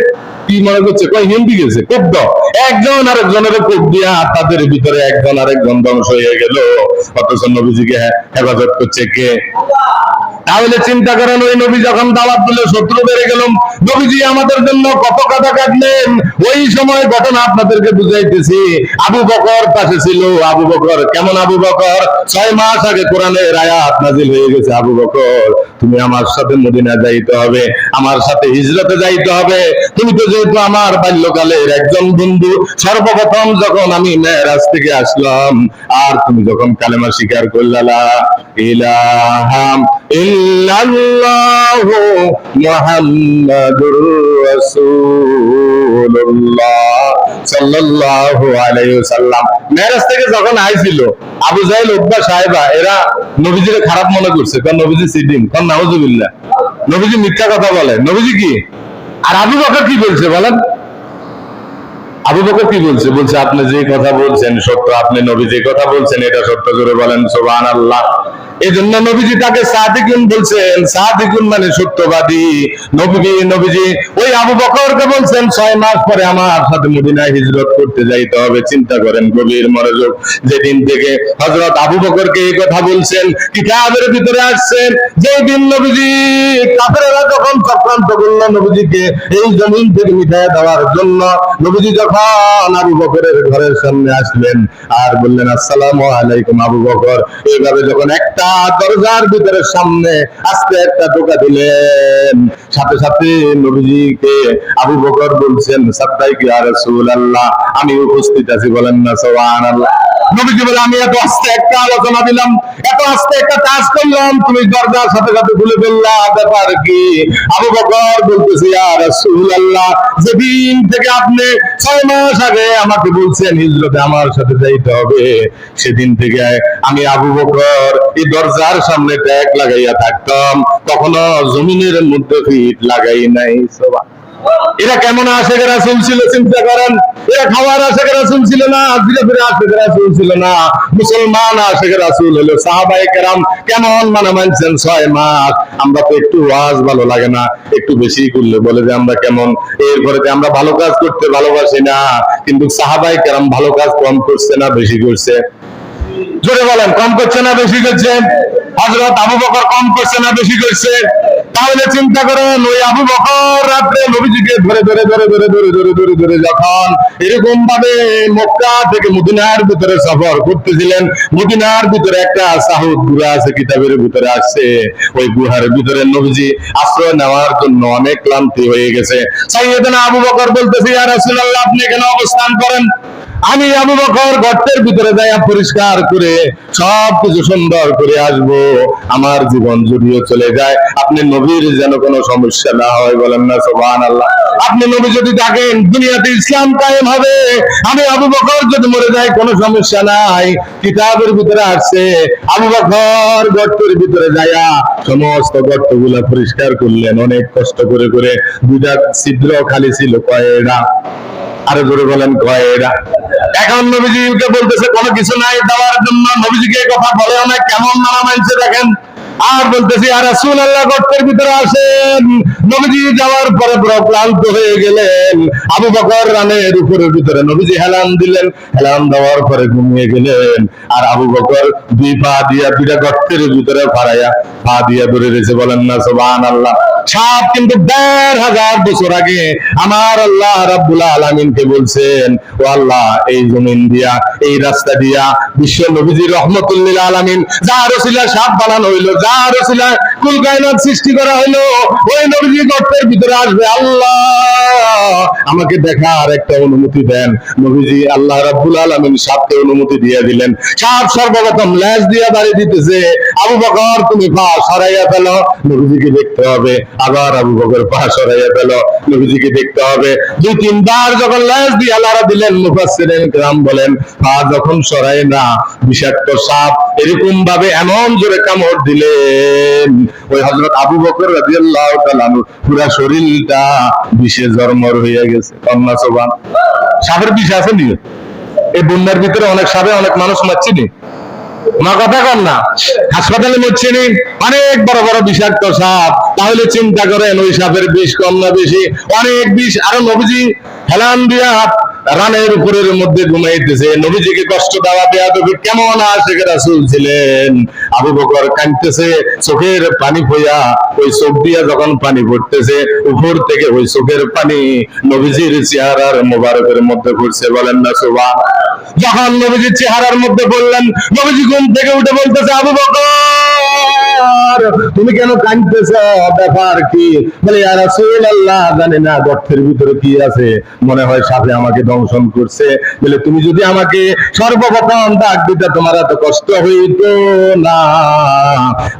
কি মনে করছে? কয় হিন্দি গেছে, কোপ দাও। একজন আরেকজনের কোপ দিয়া তাদের ভিতরে একজন আরেকজন ধ্বংস হয়ে গেল। অথচ নবীজিকে হেফাজত করছে কে? তাহলে চিন্তা করেন, ওই নবী যখন দাওয়াত দিল শত্রু বেড়ে গেল, নবীজি আমাদের জন্য কত কথা কাটলেন। ওই সময় ঘটনা আপনাদেরকে বুঝাইতেছি। আবু বকর পাশে ছিল। আবু বকর কেমন? আবু বকর 6 মাস আগে কোরআনের আয়াত নাজিল হয়ে গেছে, আবু বকর তুমি আমার সাথে মদিনা যাইতে হবে, আমার সাথে হিজরতে যাইতে হবে। তুমি তো যেহেতু আমার বাল্যকালের একজন বন্ধু, সর্বপ্রথম যখন আমি মেরাজ থেকে আসলাম আর তুমি যখন কালেমা স্বীকার করলা লা ইলাহা ইল্লাল্লাহু মুহাম্মাদুর রাসূলুল্লাহ সাল্লাল্লাহু আলাইহি ওয়াসাল্লাম, মেরাজ থেকে যখন আইছিল, আবু জাহেল, উতবা, সাহেবা এরা নবীজিকে খারাপ মনে করছে, কারণ নবীজি সিদ্দিক, কারণ নাউজুবিল্লাহ, নবীজি মিথ্যা কথা বলে। নবীজি কি? আর আবু বকর কি বলছে বলেন? আবু বকর কি বলছে? বলছে আপনি যে কথা বলছেন সত্য, আপনি নবী যে কথা বলছেন এটা সত্য, জোরে বলেন সুবহানাল্লাহ। এই জন্য নবীজি তাকে সাদিকুন বলছেন। সাদিকুন মানে সত্যবাদী। নবীজি ওই আবু বকরকে বলছেন 6 মাস পরে আমার সাথে মদিনায় হিজরত করতে যাইতে হবে। চিন্তা করেন, গভীর মনোযোগ। যেদিন থেকে হযরত আবু বকরকে এই কথা বলছেন, কিতাবের ভিতরে আসছেন যেই দিন নবীজি কাফেররা যখন চক্রান্ত করল নবীজিকে এই জমিন থেকে মিটায় দেওয়ার জন্য, নবীজি যখন আবু বকরের ঘরের সামনে আসলেন আর বললেন আসসালামু আলাইকুম আবু বকর, এইভাবে যখন একটা দরজার ভিতরে সামনে আস্তে একটা টোকা দিলেন, সাথে সাথে নবীজিকে আবু বকর বলছেন সাদ্দাইক ইয়া রাসূলুল্লাহ, আমি উপস্থিত আছি, বলেন না সুবহানাল্লাহ। নবীজি বলে আমি এত আস্তে একটা আলোচনা দিলাম, এত আস্তে একটা কাজ করলাম, তুমি দরজার সাথে সাথে খুলে ফেললা, ব্যাপার কি? আবু বকর বলতেছি ইয়া রাসূলুল্লাহ, যেদিন থেকে আপনি 6 মাস আগে আমাকে বলছেন হিজরতে আমার সাথে যাইতে হবে, সেদিন থেকে আমি আবু বকর এই দরজার সামনে ট্যাগ লাগাইয়া থাকতাম, কখনো জমিনের মধ্যে ফিট লাগাই নাই। এরা কেমন আশেকের রাসূল ছিল চিন্তা করেন। এরা খাওয়ার আশেকের রাসূল ছিল না, জিরাফের আশেকের রাসূল ছিল না, মুসলমান আশেকের রাসূল হলো সাহাবায়ে কেরাম। কেমন মানে মানছেন 6 মাস। আমরা তো একটু ওয়াজ ভালো লাগে না, একটু বেশি করলে বলে যে আমরা কেমন, এরপরে আমরা ভালো কাজ করতে ভালোবাসি না, কিন্তু সাহাবায়ে কেরাম ভালো কাজ কম করছে না বেশি করছে? জোরে বলেন, কম করছে না বেশি করছে? হযরত আবু বকর কম করছে না বেশি করছে? তাহলে চিন্তা করেন, ওই আবু বকর রাত্রে নবীজিকে ধরে ধরে ধরে ধরে ধরে ধরে ধরে ধরে যখন এরকম ভাবে মক্কা থেকে মদিনার ভিতরে সফর করতেছিলেন, মদিনার ভিতরে একটা সাহুদ গুহা আছে, কিতাবের ভিতরে আসছে, ওই গুহার ভিতরে নবীজি আশ্রয় নেওয়ার জন্য অনেক ক্লান্তি হয়ে গেছে। সাইয়েদনা আবু বকর বলতেছে ইয়া রাসূলুল্লাহ, আপনি এখানে অবস্থান করেন, আমি আবু বকর গর্তের ভিতরে যাইয়া পরিষ্কার করে সবকিছু সুন্দর করে আসবো, আমার জীবন যদিও চলে যায়, আপনি নবীর যেন কোনো সমস্যা না হয়, বলেন না সুবহানাল্লাহ। আপনি নবী যদি থাকেন দুনিয়াতে ইসলাম কায়েম হবে, আমি আবু বকর যদি মরে যাই কোনো সমস্যা নাই। কিতাবের ভিতরে আসছে আবু বকর গর্তের ভিতরে যাইয়া সমস্ত গর্তগুলা পরিষ্কার করলেন অনেক কষ্ট করে করে। 2টা ছিদ্র খালি ছিল কয়টা? আরো জোরে বলেন, কয়টা? এখন নবীজিকে বলতেছে কোনো কিছু নাই দেওয়ার জন্য। নবীজিকে কথা বলে অনেক কেমন মানা মানছে দেখেন। আর বলতেছি ইয়া রাসূলুল্লাহ গর্তের ভিতরে আসেন। নবীজি যাওয়ার পরে পুরো ক্লান্ত হয়ে গেলেন। আবু বকর রানের উপরের ভিতরে নবীজি হেলান দিলেন, হেলান দেওয়ার পরে ঘুমিয়ে গেলেন। আর আবু বকর 2 পা দিয়া 2টা গর্তের ভিতরে ফাড়াইয়া পা দিয়া ধরে রয়েছে, বলেন না সুবহানাল্লাহ। সাপ কিন্তু 1500 বছর আগে আমার আল্লাহ রাব্বুল আলামিনকে বলছেন, ও আল্লাহ এই জমিন দিয়া এই রাস্তা দিয়া বিশ্ব নবীজি রহমতুল লিল আলামিন যার ওসিলা সাপ বানানো হইলো, যার ওসিলা কুল কায়নাত সৃষ্টি করা হইলো, ওই নবীজি গর্তের ভিতরে আসবে, আল্লাহ আমাকে দেখার একটা অনুমতি দেন। নবীজি আল্লাহ রাব্বুল আলামিন সাপকে অনুমতি দিয়ে দিলেন। সাপ সর্বপ্রথম লেজ দিয়ে বাড়ি দিতেছে, আবু বকর তুমি পা সরাইয়া ফেলো, নবীজিকে দেখতে হবে। আবার আবু বকর পা সরাইয়া ফেলো, নবীজিকে দেখতে হবে। 2-3 বার যখন লেজ দিয়ে লাড়া দিলেন, মুফাসসিরিন কেরাম বলেন পা যখন সরায় না, বিষাক্ত সাপ এরকম ভাবে এমন জোরে কামড় দিলেন, ওই হযরত আবু বকর রাদিয়াল্লাহু তাআলা পুরা শরীরটা বিষে জর্মর হয়ে গেছে। আল্লাহ সুবহানাল্লাহ। সাপের বিষ আছে নি? এই বন্যার ভিতরে অনেক সাপে অনেক মানুষ মারছে নি? আমার কথা কর না, হাসপাতালে মরছেনি অনেক বড় বড় বিষাক্ত সাপ, তাহলে চিন্তা করেন ওই সাপের বিষ কম না বেশি? অনেক বিষ। আরো নবীজি হেলান দিয়া রানের উপরের মধ্যে ঘুমাইতেছে, নবীজিকে কষ্ট দেওয়া বেয়াদবি কেমন আশিক রাসূল ছিলেন। আবু বকর কাঁদতেছে, চোখের পানি পইয়া, ওই চোখ দিয়া যখন পানি পড়তেছে উপর থেকে ওই চোখের পানি নবীজির চেহারার মোবারকের মধ্যে পড়ছে, বলেন না সুবহান। যখন নবীজির চেহারার মধ্যে পড়লেন, নবীজি ঘুম থেকে উঠে বলতেছে, আবু বকর তুমি কেন কাঁদতেছ, ব্যাপার কি? বলে ইয়া রাসূলুল্লাহ, জানি না গর্তের ভিতরে কি আছে, মনে হয় সাপে আমাকে দংশন করছে। বলে তুমি যদি আমাকে সর্বপ্রথম ডাক দিতে তোমার এত কষ্ট হইতো না।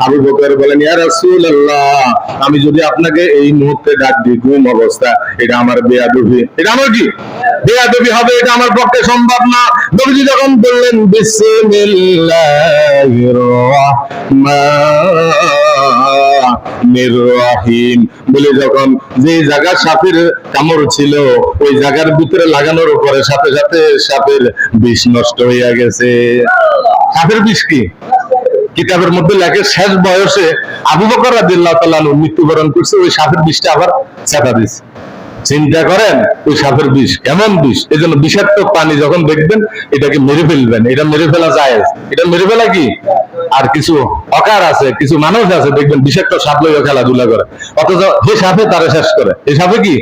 আবু বকর বলেন, ইয়া রাসূলুল্লাহ, আমি যদি আপনাকে এই মুহূর্তে ডাক দিই ঘুম অবস্থা, এটা আমার বেয়াদবি। এটা আমার কি বেয়াদবি হবে? এটা আমার পক্ষে সম্ভব না। নবীজি যখন বললেন বিসমিল্লাহির রাহমানির রাহিম বলে, যখন যে জায়গা সাপের কামড় ছিল ওই জায়গার ভিতরে লাগানোর উপরে সাথে সাথে সাপের বিষ নষ্ট হইয়া গেছে। সাপের বিষ কি? কিতাবের মধ্যে লেখে শেষ বয়সে আবু বকর রাদিয়াল্লাহু তাআলা মৃত্যুবরণ করছে, ওই সাপের বিষটা আবার ছেঁকা দিছে। চিন্তা করেন ওই সাপের বিষ কেমন বিষ। এই জন্য বিষাক্ত পানি যখন দেখবেন এটাকে মেরে ফেলবেন, এটা মেরে ফেলা যায়। এটা মেরে ফেলা কি? আর কিছু অকার আছে, কিছু মানুষ আছে দেখবেন বিষাক্ত সাপ লইয়া খেলাধুলা করে, অথচ যে সাপে তারা শেষ করে। এই সাপে কি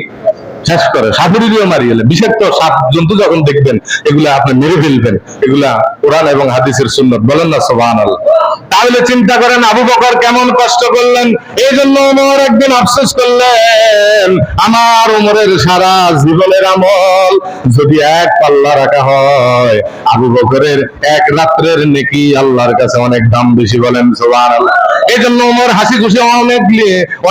শেষ করে? সাপেরও মারি গেলে বিষাক্ত সাপ জন্তু যখন দেখবেন এগুলা আপনি মেরে ফেলবেন। এগুলা কোরআন এবং হাদিসের সুন্নাত, বলেন না সুবহানাল্লাহ। তাহলে চিন্তা করেন আবু বকর কেমন কষ্ট করলেন। এই জন্য ওমর একদিন আফসোস করলেন, আমার ওমরের সারা জীবনের আমল যদি এক পাল্লা রাখা হয়, আবু বকরের এক রাত্রের নেকি আল্লাহর কাছে অনেক দাম বেশি, বলেন সুবহানাল্লাহ। এই জন্য ওমর হাসি খুশি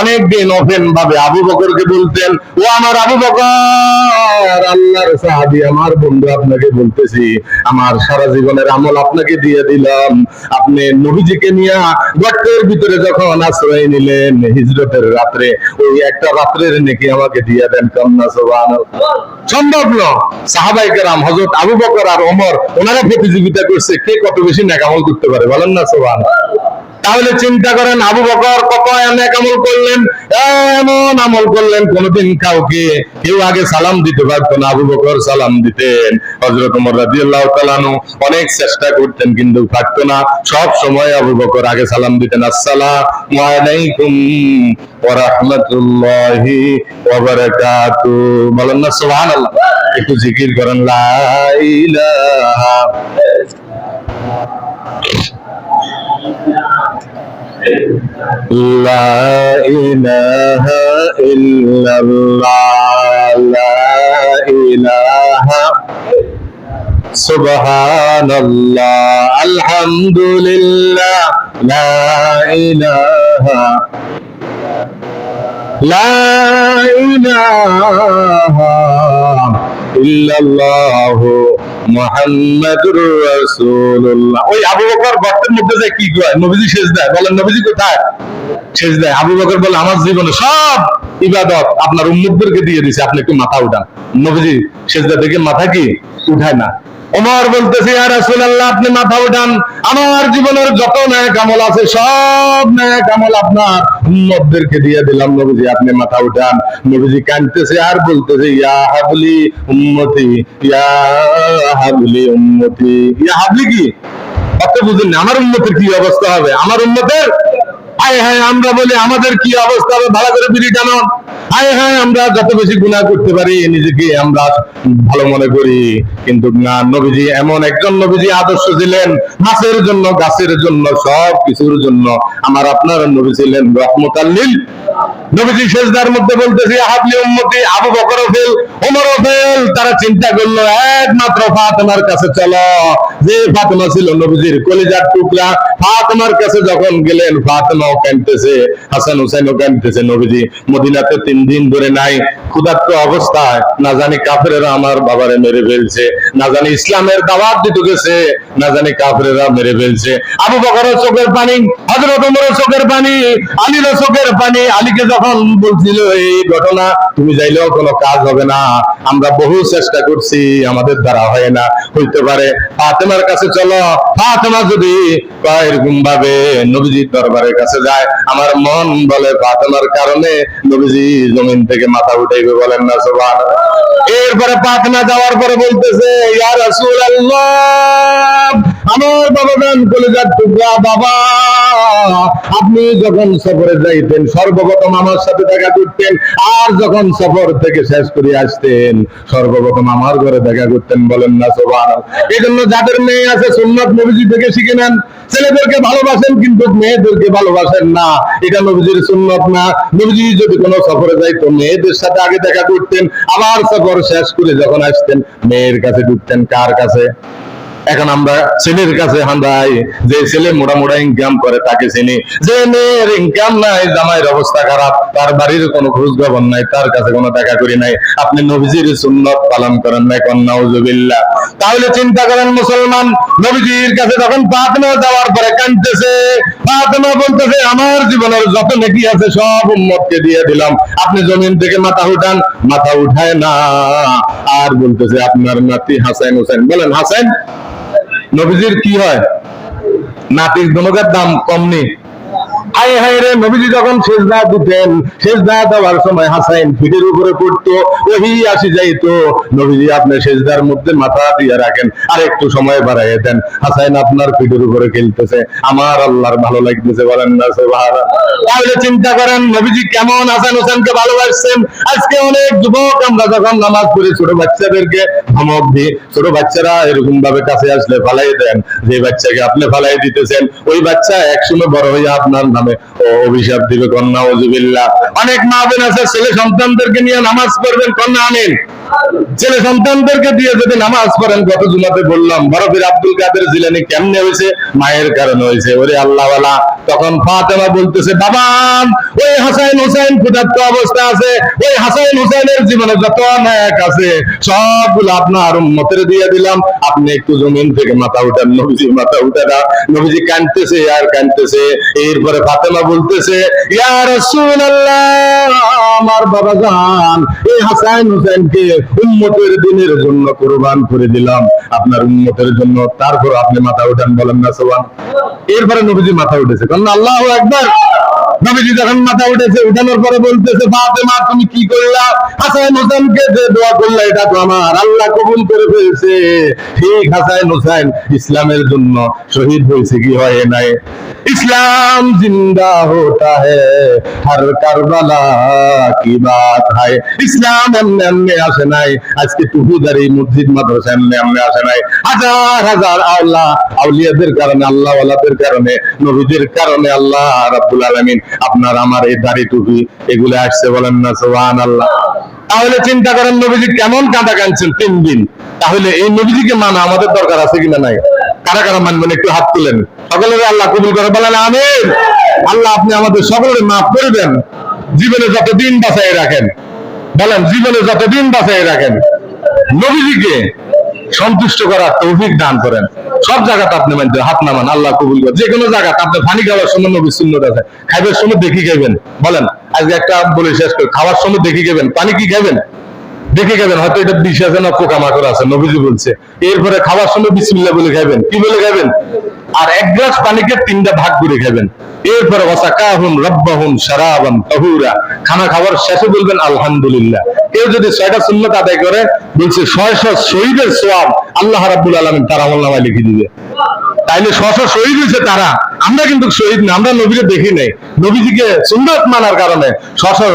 অনেক দিন ওপেন ভাবে আবু বকরকে বলতেন, ও আমার আবু বকর, আল্লাহর সাহাবী, আমার বন্ধু, আপনাকে বলতেছি আমার সারা জীবনের আমল আপনাকে দিয়ে দিলাম। আপনি নবীজিকে নিয়ে গর্তের ভিতরে যখন আশ্রয় নিলেন হিজরতের রাত্রে, ওই একটা রাত্রের নেকি আমাকে দিয়ে দেন। কন্যা সুবহানাল্লাহ। সম্ভব না। সাহাবায়ে কেরাম হযরত আবু বকর আর ওমর ওনারা প্রতিযোগিতা করছে কে কত বেশি নেক আমল করতে পারে, বলেন না সুবহানাল্লাহ। তাহলে চিন্তা করেন আবু বকর কত নেক আমল করলেন, এমন আমল করলেন কোনদিন কাউকে কেউ আগে সালাম দিতে পারতো না, আবু বকর সালাম দিতেন। হযরত ওমর রাদিয়াল্লাহু তাআলা আনহু অনেক চেষ্টা করতেন কিন্তু পারতো না, সব সময় আবু বকর আগে সালাম দিতেন, আসসালামু আলাইকুম ওয়া রাহমাতুল্লাহি ওয়া বারাকাতুহু, বলেন না সুবহানাল্লাহ। একটু জিকির করেন, লা ইলাহা লা ইলাহা ইল্লাল্লাহ, লা ইলাহা সুবহানাল্লাহ, আলহামদুলিল্লাহ, লা ইলাহা ইল্লাল্লাহ মুহাম্মাদুর রাসূলুল্লাহ। ওই আবু বকর গর্তের মধ্যে যায় কি কয়? নবীজি সেজদায়। বলেন নবীজি কোথায়? সেজদায়। আবু বকর বলে আমার জীবনে সব ইবাদত আপনার উম্মতদেরকে দিয়ে দিয়েছে, আপনি একটু মাথা উঠান। নবীজি সেজদা থেকে মাথা কি উঠায় না। ওমর বলতেছে, ইয়া রাসূলুল্লাহ, আপনি মাথা উঠান, আমার জীবনের যত নেক আমল আছে সব নেক আমল আপনার উম্মতদেরকে দিয়ে দিলাম। নবীজি আপনি মাথা উঠান। নবীজি কাঁদতেছে আর বলতেছে, ইয়া হাবলি উম্মতি, ইয়া হাবলি উম্মতি। ইয়া হাবলি কি অত বুঝেন না? আমার উম্মতের কি অবস্থা হবে? আমার উম্মতের হায় হায় আমরা বলি আমাদের কি অবস্থা হবে? ভালো করে বিড়ি টানুন। হায় হায় আমরা যত বেশি গুনাহ করতে পারি নিজেকে আমরা ভালো মনে করি, কিন্তু না, নবীজি এমন একজন নবীজি আদর্শ ছিলেন, মাছের জন্য, গাছের জন্য, সব কিছুর জন্য আমার আপনার নবী ছিলেন রহমতাল লিল। নবীজি সেজদার মধ্যে বলতেছে, হাবলি উম্মতি। আবু বকরও ফেল, ওমরও ফেল। তারা চিন্তা করলো একমাত্র ফাতেমার কাছে চলো। যে ফাতেমা ছিল নবীজির কলিজার টুকরা, ফাতেমার কাছে যখন গেলেন ফাতেমাও কাঁদতেছে, হাসান হুসাইনও কাঁদতেছে। নবীজি মদিনাতে 3 দিন ধরে নাই, ক্ষুধার্ত অবস্থায়, না জানি কাফেরেরা আমার বাবারে মেরে ফেলছে, না জানি ইসলামের দাওয়াত দিতে গেছে, না জানি কাফেরেরা মেরে ফেলছে। আবু বকরের চোখের পানি, হযরত ওমরের চোখের পানি, আলীর চোখের পানি। আলীকে যখন যখন বলছিল এই ঘটনা, তুমি যাইলেও কোনো কাজ হবে না, আমরা বহু চেষ্টা করছি, আমাদের দ্বারা হয় না, হইতে পারে ফাতেমার কাছে চলো। ফাতেমা যদি এরকম ভাবে নবীজির দরবারের কাছে যায়, আমার মন বলে ফাতেমার কারণে নবীজি জমিন থেকে মাথা উঠাইবে, বলেন না সুবহানাল্লাহ। এরপরে ফাতেমা যাওয়ার পরে বলতেছে, ইয়া রাসূলুল্লাহ, আমার বাবা জান, কলিজার টুকরা বাবা, আপনি যখন সফরে যাইতেন সর্বপ্রথম আমার সাথে দেখা করতেন, আর যখন সফর থেকে শেষ করে আসতেন সর্বপ্রথম আমার ঘরে দেখা করতেন, বলেন না সুবহানাল্লাহ। এই জন্য যাদের মেয়ে আছে সুন্নাত নবীজি থেকে শিখে নেন। ছেলেদেরকে ভালোবাসেন কিন্তু মেয়েদেরকে ভালোবাসেন না, এটা নবীজির সুন্নাত না। নবীজি যদি কোনো সফরে যাইতো মেয়েদের সাথে আগে দেখা করতেন, আবার সফর শেষ করে যখন আসতেন মেয়ের কাছে ঢুকতেন। কার কাছে? এখন আমরা ছেলের কাছে হান্দাই, যে ছেলে মোটা মোটা ইনকাম করে তাকে চিনি, যে মেয়ের ইনকাম নাই, জামাইয়ের অবস্থা খারাপ, তার বাড়ির কোনো খোঁজ খবর নাই, তার কাছে কোনো দেখা করি নাই। আপনি নবীজির সুন্নাত পালন করেন নাই, নাউজুবিল্লাহ। তাহলে চিন্তা করেন মুসলমান, নবীজির কাছে যখন ফাতেমা যাওয়ার পরে কাঁদতেছে, ফাতেমা বলতেছে, আমার জীবনের যত নেকি আছে সব উম্মতকে দিয়ে দিলাম, আপনি জমিন থেকে মাথা উঠান। মাথা উঠায় না, আর বলতেছে আপনার নাতি হাসান হোসেন, বলেন হাসান নবীজির কি হয়? নাতির দনকের দাম কম নেই। হায় হায় রে, নবীজি যখন সেজদা দিতেন, সেজদা দেওয়ার সময় হাসাইন পিঠের উপরে পড়তো, ওহি আসি যাইতো, নবীজি আপনি সেজদার মধ্যে মাথা দিয়ে রাখেন, আর একটু সময় বাড়াইয়ে দেন, হাসাইন আপনার পিঠের উপরে খেলতেছে, আমার আল্লাহর ভালো লাগতেছে, বলেন না সুবহানাল্লাহ। তাহলে চিন্তা করেন নবীজি কেমন হাসান হোসেনকে ভালোবাসছেন। আজকে অনেক যুবক আমরা যখন নামাজ পড়ি ছোট বাচ্চাদেরকে ধমক দিই, ছোট বাচ্চারা এরকম ভাবে কাছে আসলে ফালাই দেন, যে বাচ্চাকে আপনি ফালাই দিতেছেন ওই বাচ্চা একসময় বড় হয়ে আপনার নামে অভিশাপ দিবে, কন্যা নাউজুবিল্লাহ। অনেক মা বোন আছে ছেলে সন্তানদেরকে নিয়ে নামাজ পড়বেন, কন্যা আমিন। ছেলে সন্তানদেরকে দিয়ে যদি নামাজ পড়েন, গত জুমাতে বললাম বরফির আব্দুল কাদের জিলানী কেমনে হয়েছে? মায়ের কারণে হয়েছে। ওরে আল্লাহওয়ালা, তখন ফাতেমা বলতেছে, বাবা ওই হাসান হোসেন ক্ষুধার্ত অবস্থা আছে, ওই হাসান হোসেনের জীবনে যত অন্যায় আছে সবগুলো আপনার উম্মতের দিয়ে দিলাম, আপনি একটু জমিন থেকে মাথা উঠান। নবীজি মাথা উঠে না, নবীজি কাঁদতেছে আর কাঁদতেছে। এরপরে ফাতেমা বলতেছে, ইয়া রাসূলুল্লাহ, আমার বাবা জান এই হাসান হোসেনকে উম্মতের দিনের জন্য কুরবান করে দিলাম, আপনার উম্মতের জন্য, তারপর আপনি মাথা উঠান, বলেন না সুবহানাল্লাহ। এরপরে নবীজি মাথা উঠেছে, কারণ আল্লাহু আকবার। নবীজি যখন মাথা উঠেছে, উঠানোর পরে বলতেছে, ফাতেমা তুমি কি করলা? হাসান হোসেনকে যে দোয়া করলা এটা তো আমার আল্লাহ কবুল করে ফেলছে। ঠিক হাসান হোসেন ইসলামের জন্য শহীদ হয়েছে কি হয় নাই? ইসলাম জিন্দা হোতা হ্যায় হর কারবালা কি বাত হয়। ইসলাম এমনি এমনি আসে নাই, আজকে টুহুদারি মসজিদ মাদ্রাসা এমনি এমনি আসে নাই। হাজার হাজার আল্লাহ আউলিয়াদের কারণে, আল্লাহ ওয়ালাদের কারণে, নবীদের কারণে আল্লাহ রাব্বুল আলামিন আপনার আমার এই দাড়ি টুপি এগুলো আসছে, বলেন না সুবহানাল্লাহ। তাহলে চিন্তা করেন নবীজি কেমন কাঁদা কাঁদছেন 3 দিন। তাহলে এই নবীজিকে মানা আমাদের দরকার আছে কিনা নাই? কারা কারা মানবেন একটু হাত তুলেন। সকলের আল্লাহ কবুল করে, বলেন আমিন। আল্লাহ আপনি আমাদের সকলের মাফ করে দেন, জীবনে যত দিন বাঁচাই রাখেন, বলেন জীবনে যত দিন বাঁচাই রাখেন, নবীজিকে সন্তুষ্ট করার তৌফিক দান করেন। সব জায়গাতে আপনি মানতে হাত নামান, আল্লাহ কবুল করে। যে কোনো জায়গাতে আপনি পানি খাওয়ার সময় নবীর সুন্নাত আছে, খাইবার সময় দেখি খাইবেন, বলেন আজকে একটা বলে শেষ করে, খাওয়ার সময় দেখি খাইবেন, পানি কি খাইবেন দেখে খাবেন, হয়তো এটা বিষ আছে না পোকামাকড় আছে, নবীজি বলছে। এরপরে খাওয়ার সময় বিসমিল্লাহ বলে খাবেন, কি বলে খাবেন? আর 1 গ্লাস পানিকে 3টা ভাগ করে খাবেন। এরপরে ওয়াসাকাহুম রাব্বাহুম শারাবান তাহুরা, খানা খাওয়ার শেষে বলবেন আলহামদুলিল্লাহ। কেউ যদি 6টা সুন্নাত আদায় করে, বলছে 600 শহীদের সওয়াব আল্লাহ রাব্বুল আলামিন তার আমলনামায় লিখে দিবে। তাইলে 600 শহীদ হয়েছে তারা, আমরা কিন্তু শহীদ না, আমরা নবীকে দেখি নাই। নবীজিকে সুন্নাত মানার কারণে 600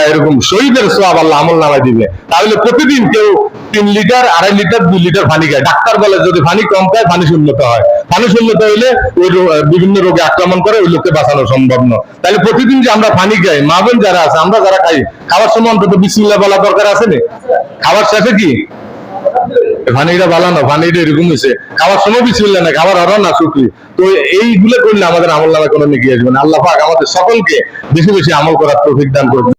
এরকম শহীদের সওয়াব আল্লাহ আমলনামায় দিবে। তাহলে প্রতিদিন কেউ 3 লিটার 2.5 লিটার 2 লিটার পানি খায়। ডাক্তার বলে যদি পানি কম খায় পানি শূন্যতা হয়, পানি শূন্যতা হইলে ওই বিভিন্ন রোগে আক্রমণ করে, ওই লোককে বাঁচানো সম্ভব না। তাহলে প্রতিদিন যে আমরা পানি খাই, মা বোন যারা আছে আমরা যারা খাই, খাওয়ার সময় অন্তত বিসমিল্লাহ বলা দরকার আছে না? খাওয়ার শেষে কি পানিটা বালানো, পানিটা এরকম হয়েছে, খাওয়ার সময় বিসমিল্লাহ না, খাবার আরো না শুকরি। তো এইগুলো করলে আমাদের আমল নামে কোনো নেকি আসবে না। আল্লাহ পাক আমাদের সকলকে বেশি বেশি আমল করার তৌফিক দান করুন।